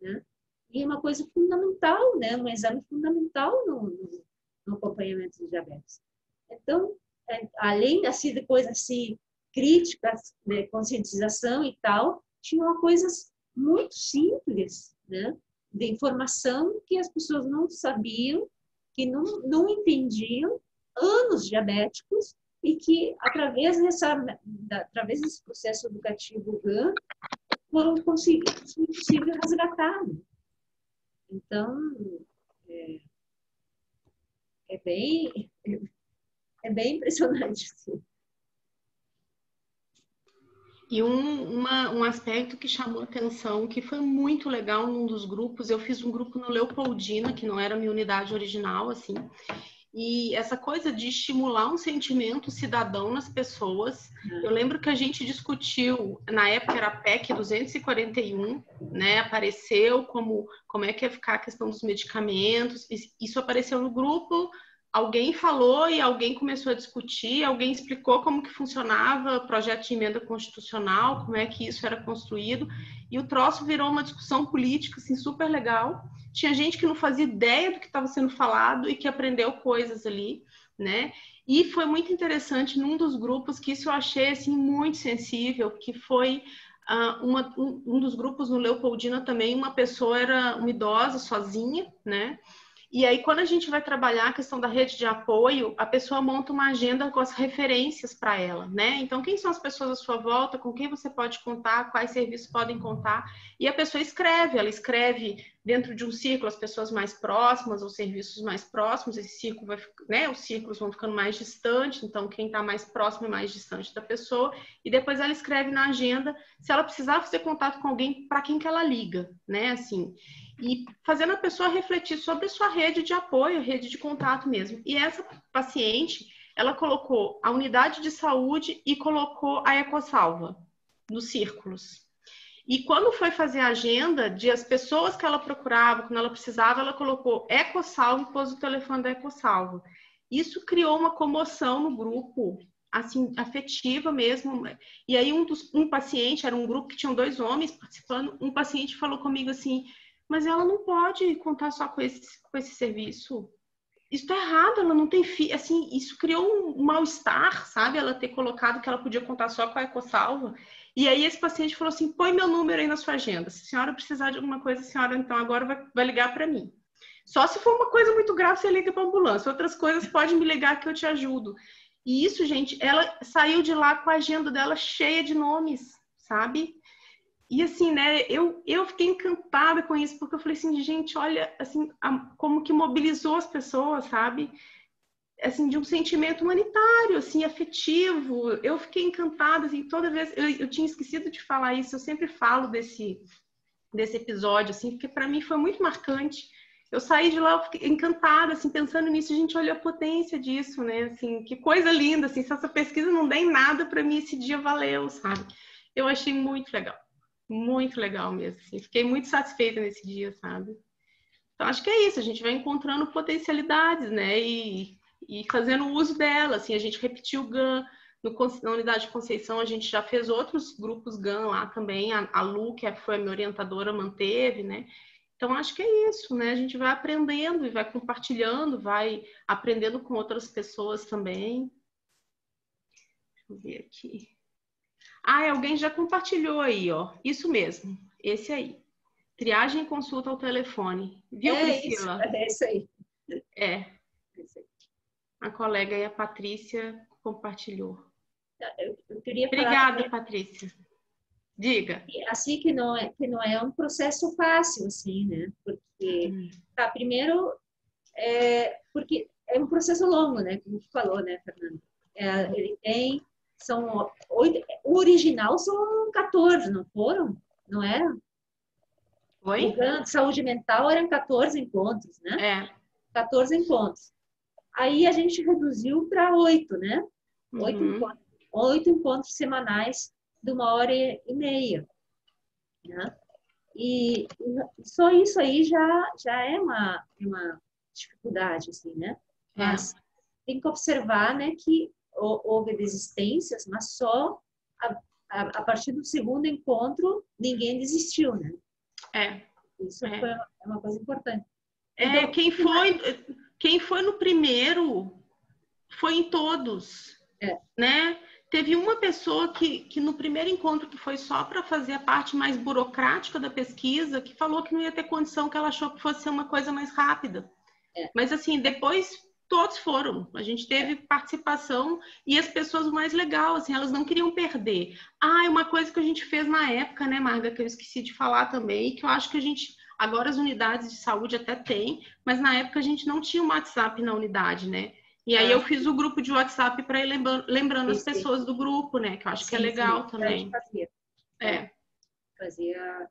né? E é uma coisa fundamental, né? Um exame fundamental no acompanhamento de diabetes. Então, além assim, de coisas assim, críticas, de conscientização e tal, tinham coisas muito simples, né? De informação que as pessoas não sabiam, que não entendiam, anos diabéticos, e que, através desse processo educativo GAN, foram possível resgatar. Então, é bem impressionante. Assim. E um aspecto que chamou atenção, que foi muito legal num dos grupos, eu fiz um grupo no Leopoldina, que não era a minha unidade original, assim, e essa coisa de estimular um sentimento cidadão nas pessoas, eu lembro que a gente discutiu, na época era a PEC 241, né, apareceu como é que ia ficar a questão dos medicamentos, isso apareceu no grupo, alguém falou e alguém começou a discutir, alguém explicou como que funcionava o projeto de emenda constitucional, como é que isso era construído, e o troço virou uma discussão política, assim, super legal. Tinha gente que não fazia ideia do que estava sendo falado e que aprendeu coisas ali, né? E foi muito interessante num dos grupos que isso eu achei, assim, muito sensível, que foi um dos grupos no Leopoldina também, uma pessoa era uma idosa sozinha, né? E aí, quando a gente vai trabalhar a questão da rede de apoio, a pessoa monta uma agenda com as referências para ela, né? Então, quem são as pessoas à sua volta, com quem você pode contar, quais serviços podem contar. E a pessoa ela escreve dentro de um círculo as pessoas mais próximas, os serviços mais próximos, esse círculo vai, né? Os círculos vão ficando mais distantes, então quem está mais próximo é mais distante da pessoa. E depois ela escreve na agenda se ela precisar fazer contato com alguém, para quem que ela liga, né? Assim, e fazendo a pessoa refletir sobre sua rede de apoio, rede de contato mesmo. E essa paciente, ela colocou a unidade de saúde e colocou a Ecosalva nos círculos. E quando foi fazer a agenda de as pessoas que ela procurava, quando ela precisava, ela colocou Ecosalva e pôs o telefone da Ecosalva. Isso criou uma comoção no grupo, assim, afetiva mesmo. E aí um paciente, era um grupo que tinham 2 homens participando, um paciente falou comigo assim, mas ela não pode contar só com esse serviço. Isso tá errado, ela não tem assim, isso criou um mal-estar, sabe? Ela ter colocado que ela podia contar só com a Ecosalva. E aí esse paciente falou assim, põe meu número aí na sua agenda. Se a senhora precisar de alguma coisa, a senhora então agora vai ligar para mim. Só se for uma coisa muito grave, você liga para a ambulância. Outras coisas, pode me ligar que eu te ajudo. E isso, gente, ela saiu de lá com a agenda dela cheia de nomes, sabe? E assim, né, eu fiquei encantada com isso, porque eu falei assim, gente, olha, assim, como que mobilizou as pessoas, sabe? Assim, de um sentimento humanitário, assim, afetivo. Eu fiquei encantada, assim, toda vez, eu tinha esquecido de falar isso, eu sempre falo desse episódio, assim, porque para mim foi muito marcante. Eu saí de lá, eu fiquei encantada, assim, pensando nisso, gente, olha a potência disso, né, assim, que coisa linda, assim, se essa pesquisa não der em nada, para mim esse dia valeu, sabe? Eu achei muito legal mesmo, assim, fiquei muito satisfeita nesse dia, sabe? Então, acho que é isso, a gente vai encontrando potencialidades, né, e fazendo uso dela, assim, a gente repetiu o GAN, na unidade de Conceição a gente já fez outros grupos GAN lá também, a Lu, que foi a minha orientadora, manteve, né? Então, acho que é isso, né? A gente vai aprendendo e vai compartilhando, vai aprendendo com outras pessoas também. Deixa eu ver aqui. Alguém já compartilhou aí, ó. Isso mesmo, esse aí. Triagem e consulta ao telefone. Viu, Priscila? É isso aí. É. A colega aí, a Patrícia, compartilhou. Eu queria Obrigada, falar Patrícia. Diga. Assim que não é um processo fácil, assim, né? Porque, primeiro, porque é um processo longo, né? Como tu falou, né, Fernanda? Ele tem, são 8, o original são 14, não foram? Não eram? Oi? O GAN de saúde mental eram 14 encontros, né? 14 encontros. Aí a gente reduziu para 8, né? 8 encontros semanais de 1h30, né? E só isso aí já é uma dificuldade, assim, né? Mas tem que observar, né, que houve desistências, mas só a partir do segundo encontro ninguém desistiu, né? Isso foi uma coisa importante. Então, quem foi no primeiro foi em todos, né? Teve uma pessoa que no primeiro encontro, que foi só para fazer a parte mais burocrática da pesquisa, que falou que não ia ter condição, que ela achou que fosse ser uma coisa mais rápida. Mas assim, depois todos foram. A gente teve participação e as pessoas, o mais legal, assim, elas não queriam perder. Uma coisa que a gente fez na época, né, Marga, que eu esqueci de falar também, que eu acho que a gente, agora as unidades de saúde até tem, mas na época a gente não tinha um WhatsApp na unidade, né? E aí eu fiz o grupo de WhatsApp para ir lembrando as pessoas do grupo, né? Que eu acho que é legal também. A gente fazia. Fazia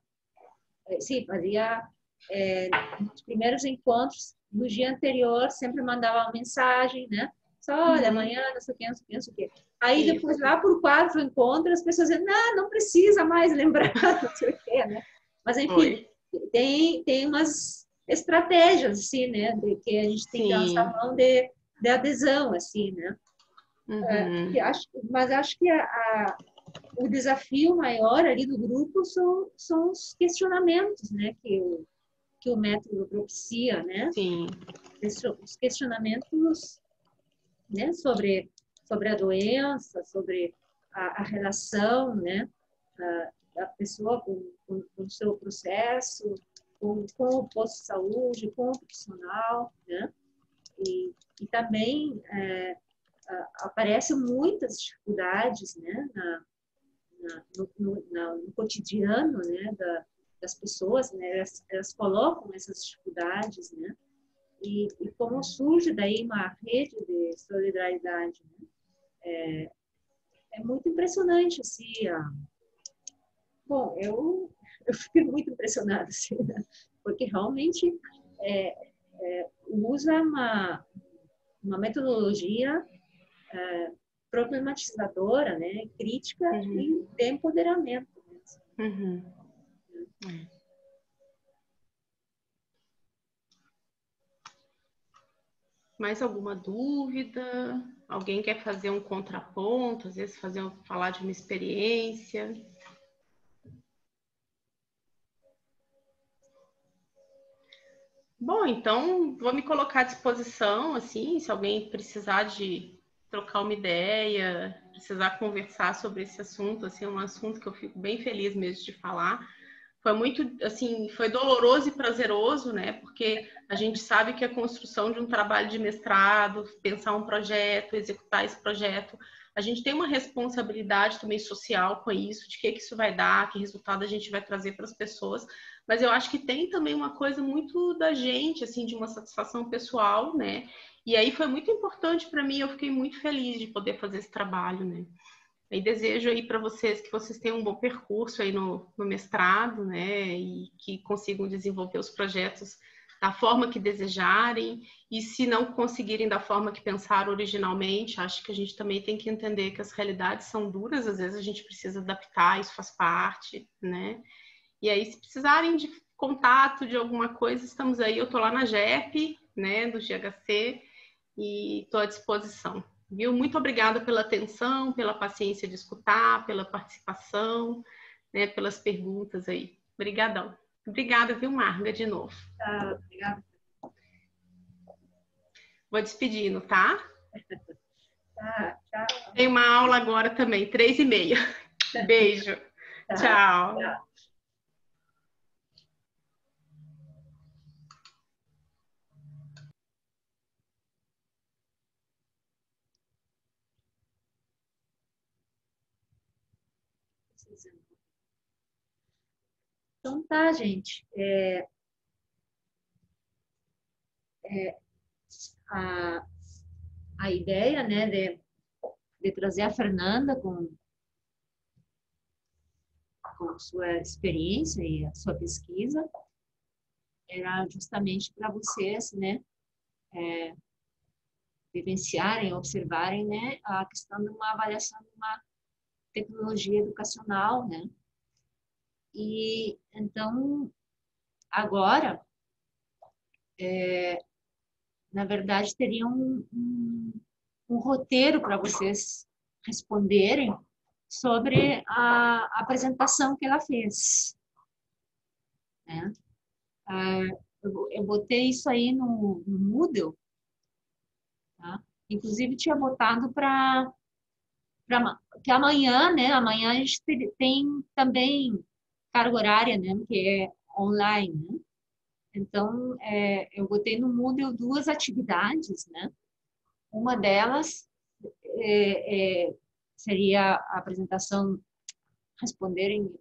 nos primeiros encontros no dia anterior, sempre mandava uma mensagem, né? Só, olha, amanhã, não sei o que, não sei o que, não sei o que. Aí depois, lá por 4 encontros, as pessoas dizem, não precisa mais lembrar, não sei o que, né? Mas, enfim, tem umas estratégias, assim, né? De que a gente tem que lançar mão de adesão, assim, né? Mas acho que o desafio maior ali do grupo são os questionamentos, né? Que o método propicia, né? Sim. Os questionamentos, né? Sobre a doença, sobre a relação, né? Da pessoa com o seu processo, com o posto de saúde, com o profissional, né? E também aparecem muitas dificuldades, né? No cotidiano, né? Das pessoas, né? Elas colocam essas dificuldades, né? E como surge daí uma rede de solidariedade, né? É muito impressionante, assim. Bom, eu fico muito impressionada, assim, né? Porque realmente usa uma metodologia problematizadora, né? Crítica e de empoderamento. Mais alguma dúvida? Alguém quer fazer um contraponto, às vezes falar de uma experiência? Bom, então vou me colocar à disposição, assim, se alguém precisar de trocar uma ideia, precisar conversar sobre esse assunto, assim, é um assunto que eu fico bem feliz mesmo de falar. Foi muito, assim, foi doloroso e prazeroso, né? Porque a gente sabe que a construção de um trabalho de mestrado, pensar um projeto, executar esse projeto, a gente tem uma responsabilidade também social com isso, de que isso vai dar, que resultado a gente vai trazer para as pessoas. Mas eu acho que tem também uma coisa muito da gente, assim, de uma satisfação pessoal, né? E aí foi muito importante para mim, eu fiquei muito feliz de poder fazer esse trabalho, né? E desejo aí para vocês que vocês tenham um bom percurso aí no mestrado, né? E que consigam desenvolver os projetos da forma que desejarem. E se não conseguirem da forma que pensaram originalmente, acho que a gente também tem que entender que as realidades são duras, às vezes a gente precisa adaptar, isso faz parte, né? E aí, se precisarem de contato, de alguma coisa, estamos aí. Eu estou lá na GEP, né, do GHC, e estou à disposição. Viu? Muito obrigada pela atenção, pela paciência de escutar, pela participação, né, pelas perguntas aí. Obrigadão. Obrigada, viu, Marga, de novo. Obrigada. Vou despedindo, tá? Tchau. Tem uma aula agora também, 3h30. Beijo. Tchau. Tchau. Então tá, gente. A ideia, né, de trazer a Fernanda com sua experiência e a sua pesquisa era justamente para vocês, né, vivenciarem, observarem, né, a questão de uma avaliação de uma tecnologia educacional, né? E então agora, na verdade, teria um roteiro para vocês responderem sobre a apresentação que ela fez, né? Eu botei isso aí no Moodle, tá? Inclusive tinha botado para que amanhã, né? Amanhã a gente tem também carga horária, né? Que é online, né? Então, eu botei no Moodle 2 atividades, né? Uma delas seria a apresentação, responderem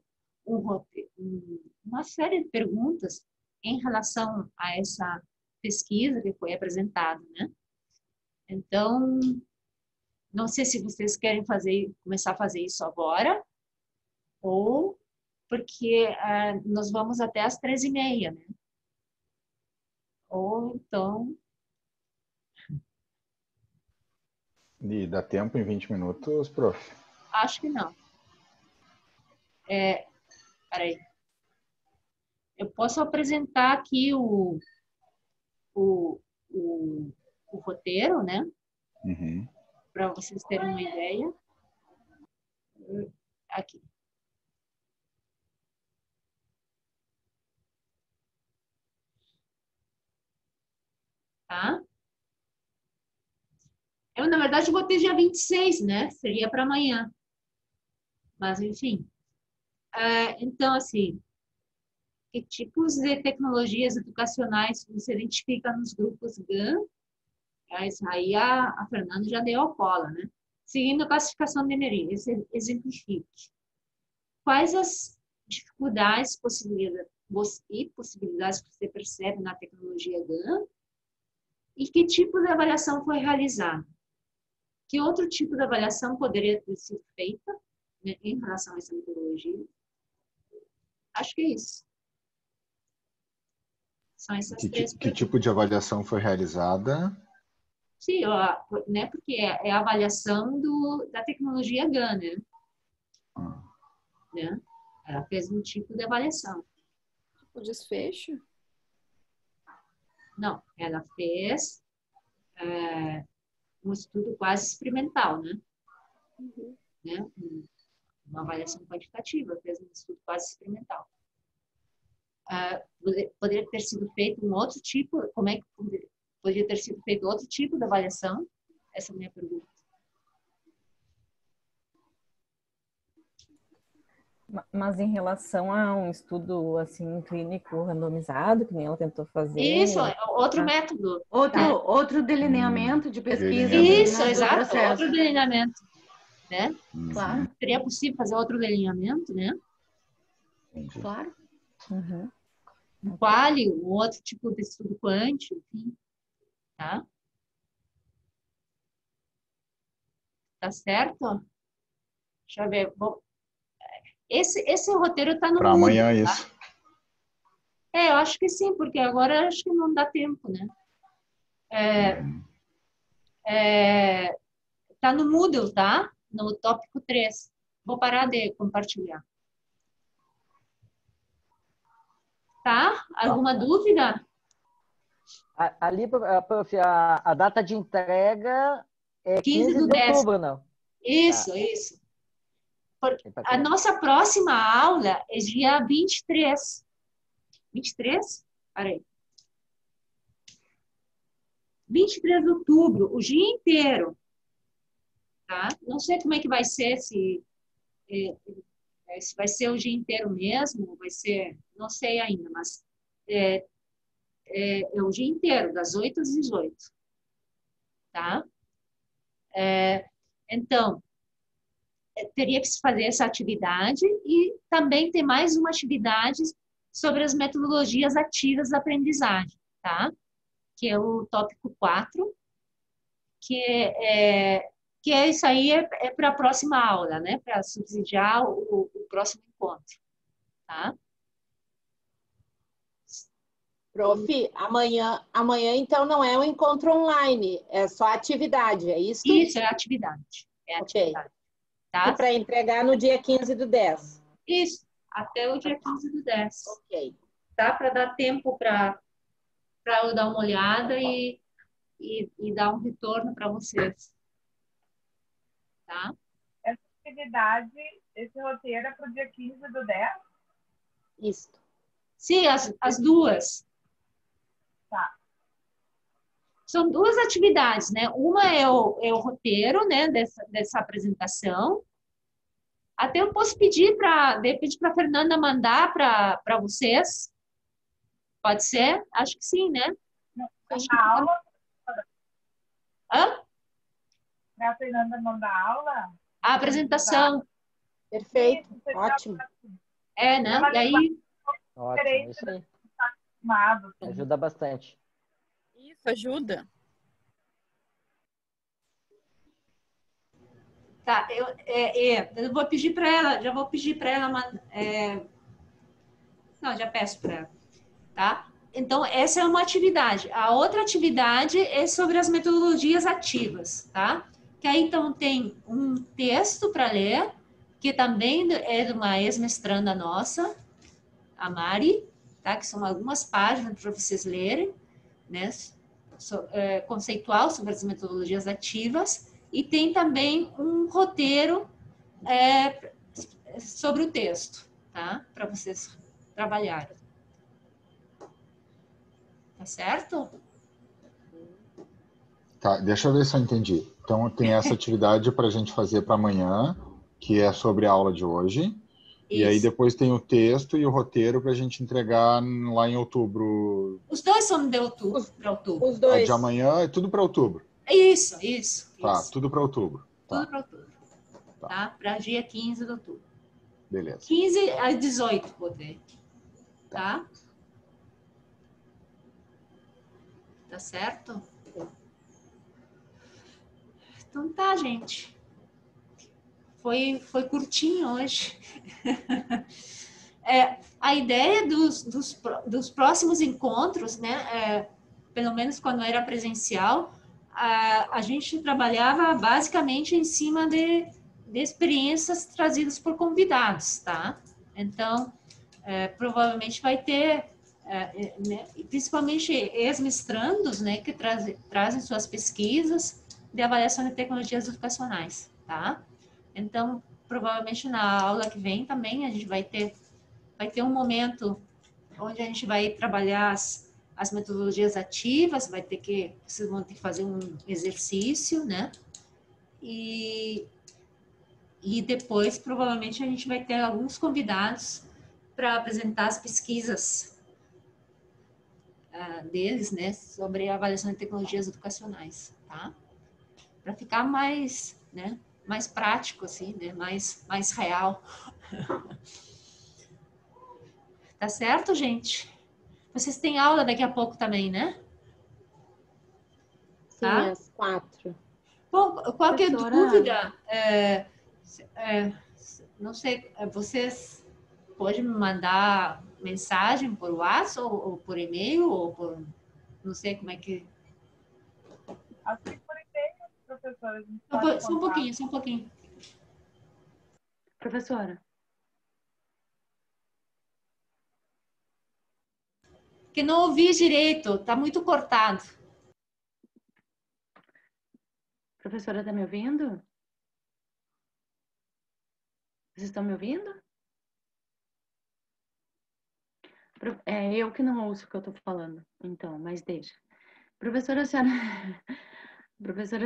uma série de perguntas em relação a essa pesquisa que foi apresentada, né? Então, não sei se vocês querem começar a fazer isso agora, ou porque nós vamos até às 13h30, né? Ou então... E dá tempo em 20 minutos, prof? Acho que não. Peraí. Eu posso apresentar aqui o roteiro, né? Uhum. Para vocês terem uma ideia. Aqui. Tá? Eu, na verdade, botei dia 26, né? Seria para amanhã. Mas, enfim. Então, assim, que tipos de tecnologias educacionais você identifica nos grupos GAN? Aí a Fernanda já deu a cola, né? Seguindo a classificação de Emery, exemplifique. Quais as dificuldades e possibilidades que você percebe na tecnologia GAN? E que tipo de avaliação foi realizada? Que outro tipo de avaliação poderia ter sido feita, né, em relação a essa metodologia? Acho que é isso. São essas três Que perguntas. tipo de avaliação foi realizada? Sim, né, porque é a avaliação da tecnologia GAN, né? Né? Ela fez um tipo de avaliação. O desfecho? Não, ela fez um estudo quase experimental, né? Uhum. Né? Uma avaliação quantitativa, fez um estudo quase experimental. Poderia ter sido feito um outro tipo, como é que poderia ter sido feito outro tipo de avaliação? Essa é a minha pergunta. Mas em relação a um estudo assim clínico randomizado, que nem ela tentou fazer. Isso, outro método. Outro delineamento de pesquisa. Isso, né, exato, processo. outro delineamento. Né? Claro. Seria possível fazer outro delineamento, né? Claro. Uhum. Um quali, um outro tipo de estudo quant, enfim. Tá? Tá certo? Deixa eu ver. Bom, esse roteiro está no Para Moodle, amanhã, tá? isso. Eu acho que sim, porque agora acho que não dá tempo, né? Tá no Moodle, tá? No tópico 3. Vou parar de compartilhar. Tá? Alguma dúvida? Ali, prof, a data de entrega é 15 de 10. outubro, não? Isso, isso. A nossa próxima aula é dia 23. 23? Peraí. 23 de outubro, o dia inteiro. Tá? Não sei como é que vai ser, se vai ser o dia inteiro mesmo, vai ser, não sei ainda, mas é o dia inteiro, das 8 às 18. Tá? Então, teria que se fazer essa atividade e também tem mais uma atividade sobre as metodologias ativas da aprendizagem, tá? Que é o tópico 4, que é isso aí, para a próxima aula, né? Para subsidiar o próximo encontro, tá? Prof, amanhã então não é um encontro online, é só atividade, é isso? Isso, é atividade. É atividade. Tá? E para entregar no dia 15 do 10. Isso, até o dia 15 do 10. Ok. Tá? Para dar tempo para eu dar uma olhada e dar um retorno para vocês. Tá? Essa atividade, esse roteiro é para o dia 15 do 10? Isso. Sim, as duas. Tá. São duas atividades, né? Uma é o roteiro, né, dessa apresentação. Até eu posso pedir de repente, para a Fernanda mandar para vocês. Pode ser? Acho que sim, né? A aula... Hã? a Fernanda manda aula? A apresentação. Perfeito, ótimo. É, né? E aí... Ótimo, isso aí. Ajuda bastante. Isso, ajuda. Tá, eu vou pedir para ela, já vou pedir para ela, não, já peço para ela, tá? Então, essa é uma atividade. A outra atividade é sobre as metodologias ativas, tá? Que aí, então, tem um texto para ler, que também é de uma ex-mestranda nossa, a Mari, tá? Que são algumas páginas para vocês lerem, né? Conceitual sobre as metodologias ativas, e tem também um roteiro sobre o texto, tá? Para vocês trabalharem. Tá certo? Tá, deixa eu ver se eu entendi. Então, tem essa atividade para a gente fazer para amanhã, que é sobre a aula de hoje. Isso. E aí depois tem o texto e o roteiro para a gente entregar lá em outubro. Os dois são de outubro, para outubro. Os dois. A de amanhã é tudo para outubro. Isso. Tá, tudo para outubro. Tudo para outubro. Tá? Para dia 15 de outubro. Beleza. 15 a 18, poder. Tá? Tá certo? Então tá, gente. Foi curtinho hoje. A ideia dos próximos encontros, né? Pelo menos quando era presencial, a gente trabalhava basicamente em cima de experiências trazidas por convidados, tá? Então, provavelmente vai ter, né, principalmente ex-mestrandos, né, que trazem suas pesquisas de avaliação de tecnologias educacionais, tá? Então, provavelmente na aula que vem também a gente vai ter um momento onde a gente vai trabalhar as metodologias ativas, vocês vão ter que fazer um exercício, né? E depois, provavelmente, a gente vai ter alguns convidados para apresentar as pesquisas deles, né, sobre a avaliação de tecnologias educacionais, tá? Para ficar mais, né, mais prático, assim, né, mais real. Tá certo, gente? Vocês têm aula daqui a pouco também, né? Sim, tá? Às 4. Bom, qualquer dúvida, não sei, vocês podem me mandar mensagem por WhatsApp ou por e-mail ou por, não sei como é que... Acho que por e-mail, professora. Só um pouquinho. Professora. Que não ouvi direito, tá muito cortado. Professora, está me ouvindo? Vocês estão me ouvindo? É eu que não ouço o que eu estou falando, então, mas deixa. Professora, a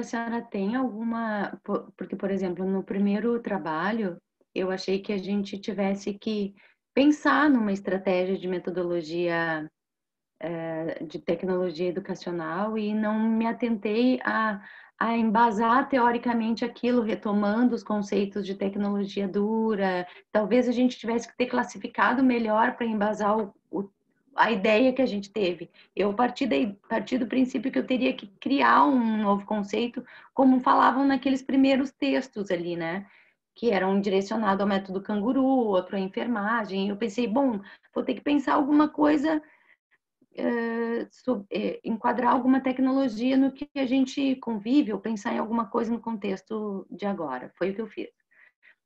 senhora tem alguma... Porque, por exemplo, no primeiro trabalho, eu achei que a gente tivesse que pensar numa estratégia de metodologia de tecnologia educacional e não me atentei a embasar teoricamente aquilo, retomando os conceitos de tecnologia dura. Talvez a gente tivesse que ter classificado melhor para embasar a ideia que a gente teve. Eu parti do princípio que eu teria que criar um novo conceito, como falavam naqueles primeiros textos ali, né? Que eram direcionados ao método canguru, outro à enfermagem. Eu pensei, bom, vou ter que pensar alguma coisa, enquadrar alguma tecnologia no que a gente convive, ou pensar em alguma coisa no contexto de agora. Foi o que eu fiz.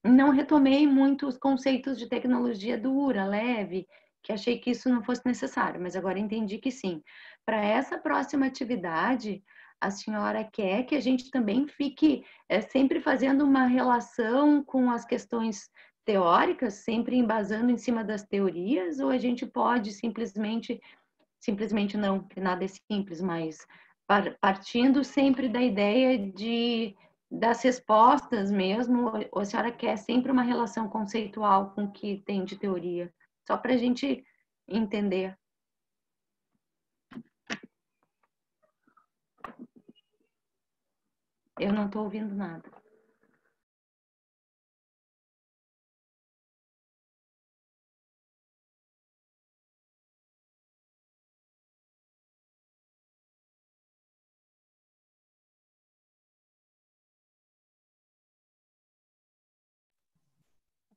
Não retomei muito os conceitos de tecnologia dura, leve, que achei que isso não fosse necessário, mas agora entendi que sim. Para essa próxima atividade, a senhora quer que a gente também fique sempre fazendo uma relação com as questões teóricas, sempre embasando em cima das teorias, ou a gente pode simplesmente não, que nada é simples, mas partindo sempre da ideia das respostas mesmo, ou a senhora quer sempre uma relação conceitual com o que tem de teoria? Só para a gente entender. Eu não estou ouvindo nada.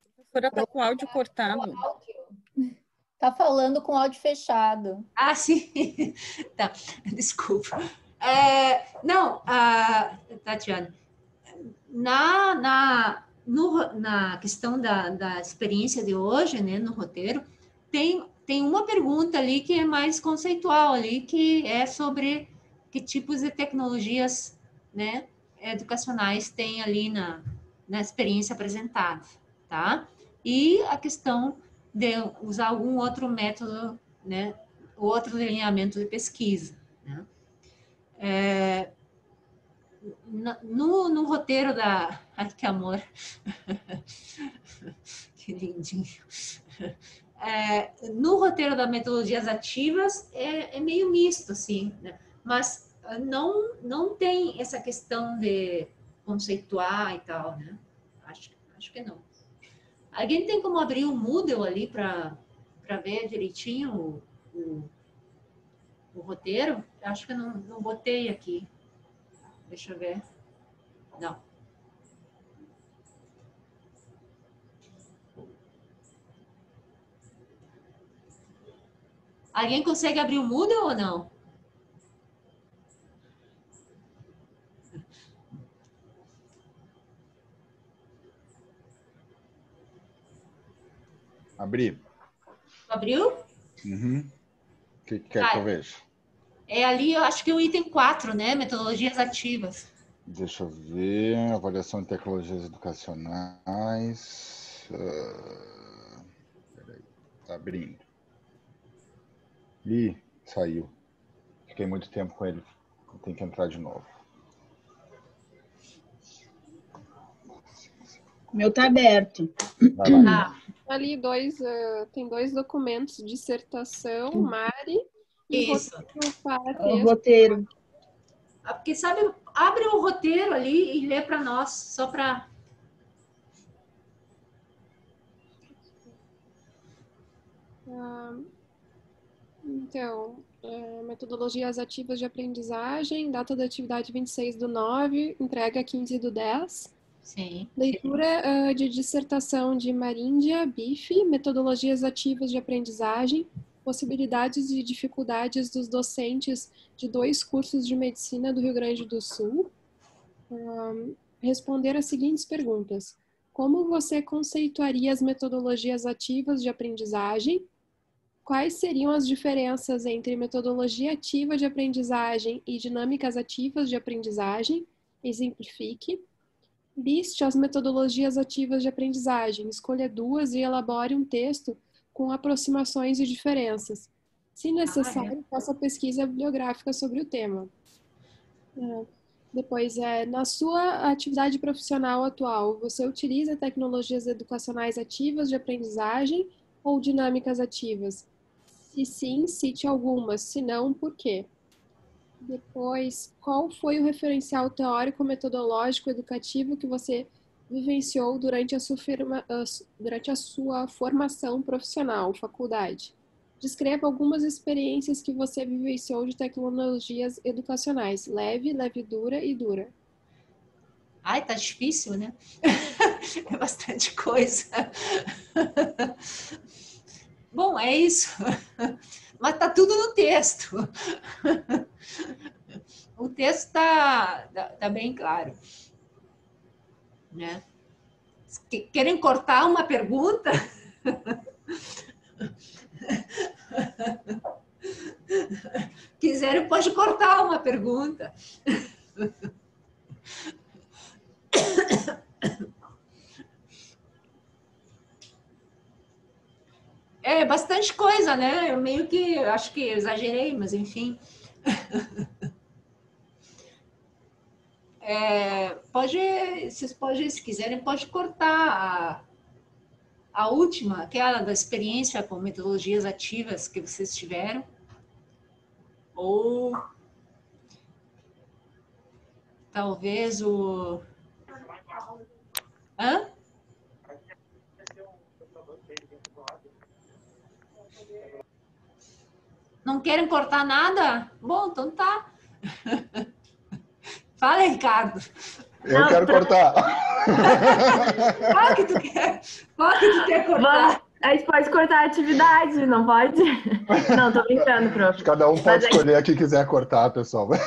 A professora está com o áudio cortado. Está falando com o áudio fechado. Ah, sim. Tá, desculpa. Não, Tatiana, na questão da experiência de hoje, né, no roteiro, tem uma pergunta ali que é mais conceitual ali, que é sobre que tipos de tecnologias, né, educacionais tem ali na experiência apresentada, tá? E a questão de usar algum outro método, né, outro delineamento de pesquisa, né? No roteiro da... Ai, que amor! Que lindinho! No roteiro das metodologias ativas é meio misto, assim, né? Mas não tem essa questão de conceituar e tal, né? Acho que não. Alguém tem como abrir o Moodle ali para ver direitinho o roteiro? Acho que eu não botei aqui. Deixa eu ver. Não. Alguém consegue abrir o Moodle ou não? Abri. Abriu? Uhum. O que quer que eu veja? É ali, eu acho que o item 4, né? Metodologias ativas. Deixa eu ver. Avaliação de tecnologias educacionais. Peraí. Tá abrindo. Ih, saiu. Fiquei muito tempo com ele. Tem que entrar de novo. O meu tá aberto. Vai lá. Ali tem 2 documentos, dissertação, Mari, e Isso. roteiro para texto. O roteiro. Porque, sabe, abre o roteiro ali e lê para nós, só para... Então, metodologias ativas de aprendizagem, data da atividade 26/9, entrega 15/10. Sim. Leitura de dissertação de Maríndia Bife, metodologias ativas de aprendizagem, possibilidades e dificuldades dos docentes de 2 cursos de medicina do Rio Grande do Sul. Responder as seguintes perguntas. Como você conceituaria as metodologias ativas de aprendizagem? Quais seriam as diferenças entre metodologia ativa de aprendizagem e dinâmicas ativas de aprendizagem? Exemplifique. Liste as metodologias ativas de aprendizagem, escolha 2 e elabore um texto com aproximações e diferenças. Se necessário, faça pesquisa bibliográfica sobre o tema. Depois, na sua atividade profissional atual, você utiliza tecnologias educacionais ativas de aprendizagem ou dinâmicas ativas? Se sim, cite algumas, se não, por quê? Depois, qual foi o referencial teórico-metodológico educativo que você vivenciou durante a sua formação profissional, faculdade? Descreva algumas experiências que você vivenciou de tecnologias educacionais, leve, dura e dura. Ai, tá difícil, né? É bastante coisa. Bom, é isso. Mas tá tudo no texto. O texto tá bem claro, né? Querem cortar uma pergunta? Quiserem, pode cortar uma pergunta. É bastante coisa, né? Eu meio que acho que exagerei, mas enfim. Se quiserem, pode cortar a última, aquela da experiência com metodologias ativas que vocês tiveram. Ou talvez o... Hã? Não querem cortar nada? Bom, então tá. Fala, Ricardo. Eu quero cortar. Qual que tu quer? Qual que tu quer cortar? A gente pode cortar a atividade, não pode? Não, tô brincando, prof. Cada um pode escolher a que quiser cortar, pessoal. A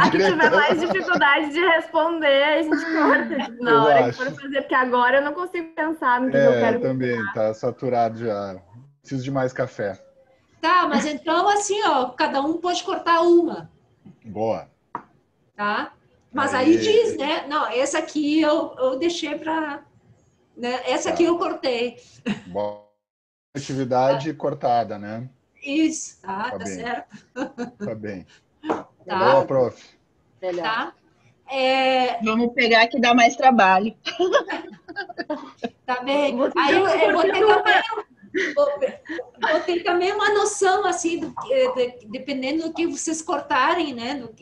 que tiver mais dificuldade de responder, a gente corta. Tipo, na hora que for fazer, porque agora eu não consigo pensar no que eu quero. Também, tá saturado já. Preciso de mais café. Tá, mas então assim, ó, cada um pode cortar uma. Boa. Tá? Mas aí diz, né? Não, essa aqui eu deixei para... Né? Essa aqui eu cortei. Boa. Atividade cortada, né? Isso, tá bem. Certo. Tá bem. Tá. Boa, prof. Tá? Vamos pegar que dá mais trabalho. Tá bem. Aí eu vou ter também uma noção, assim, dependendo do que vocês cortarem, né? Do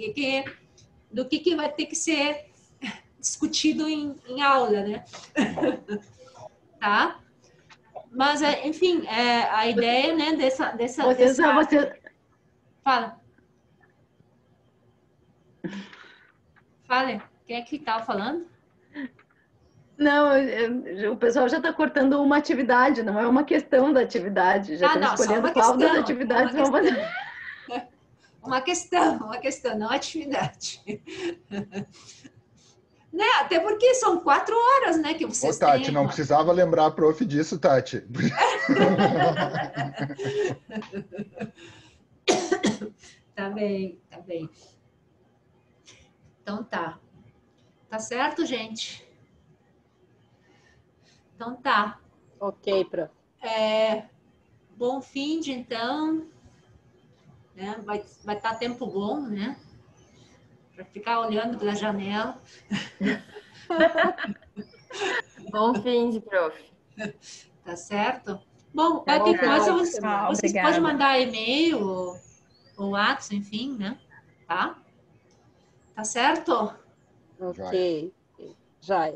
que vai ter que ser discutido em aula, né? Tá? Mas, enfim, a ideia, né, dessa... Fala. Fala. Quem é que estava falando? Não, o pessoal já está cortando uma atividade, não é uma questão da atividade. Já estão escolhendo qual das atividades vão fazer. Uma questão, não atividade. Né? Até porque são 4 horas, né, que vocês têm. Tati, não precisava lembrar a prof disso, Tati. Tá bem, tá bem. Então tá. Tá certo, gente? Então tá. Ok, prof. Bom fim de então. Né? Vai estar tempo bom, né? Para ficar olhando pela janela. Bom fim de prof. Tá certo? Bom, qualquer coisa vocês podem mandar e-mail ou WhatsApp, enfim, né? Tá? Tá certo? Ok. Já.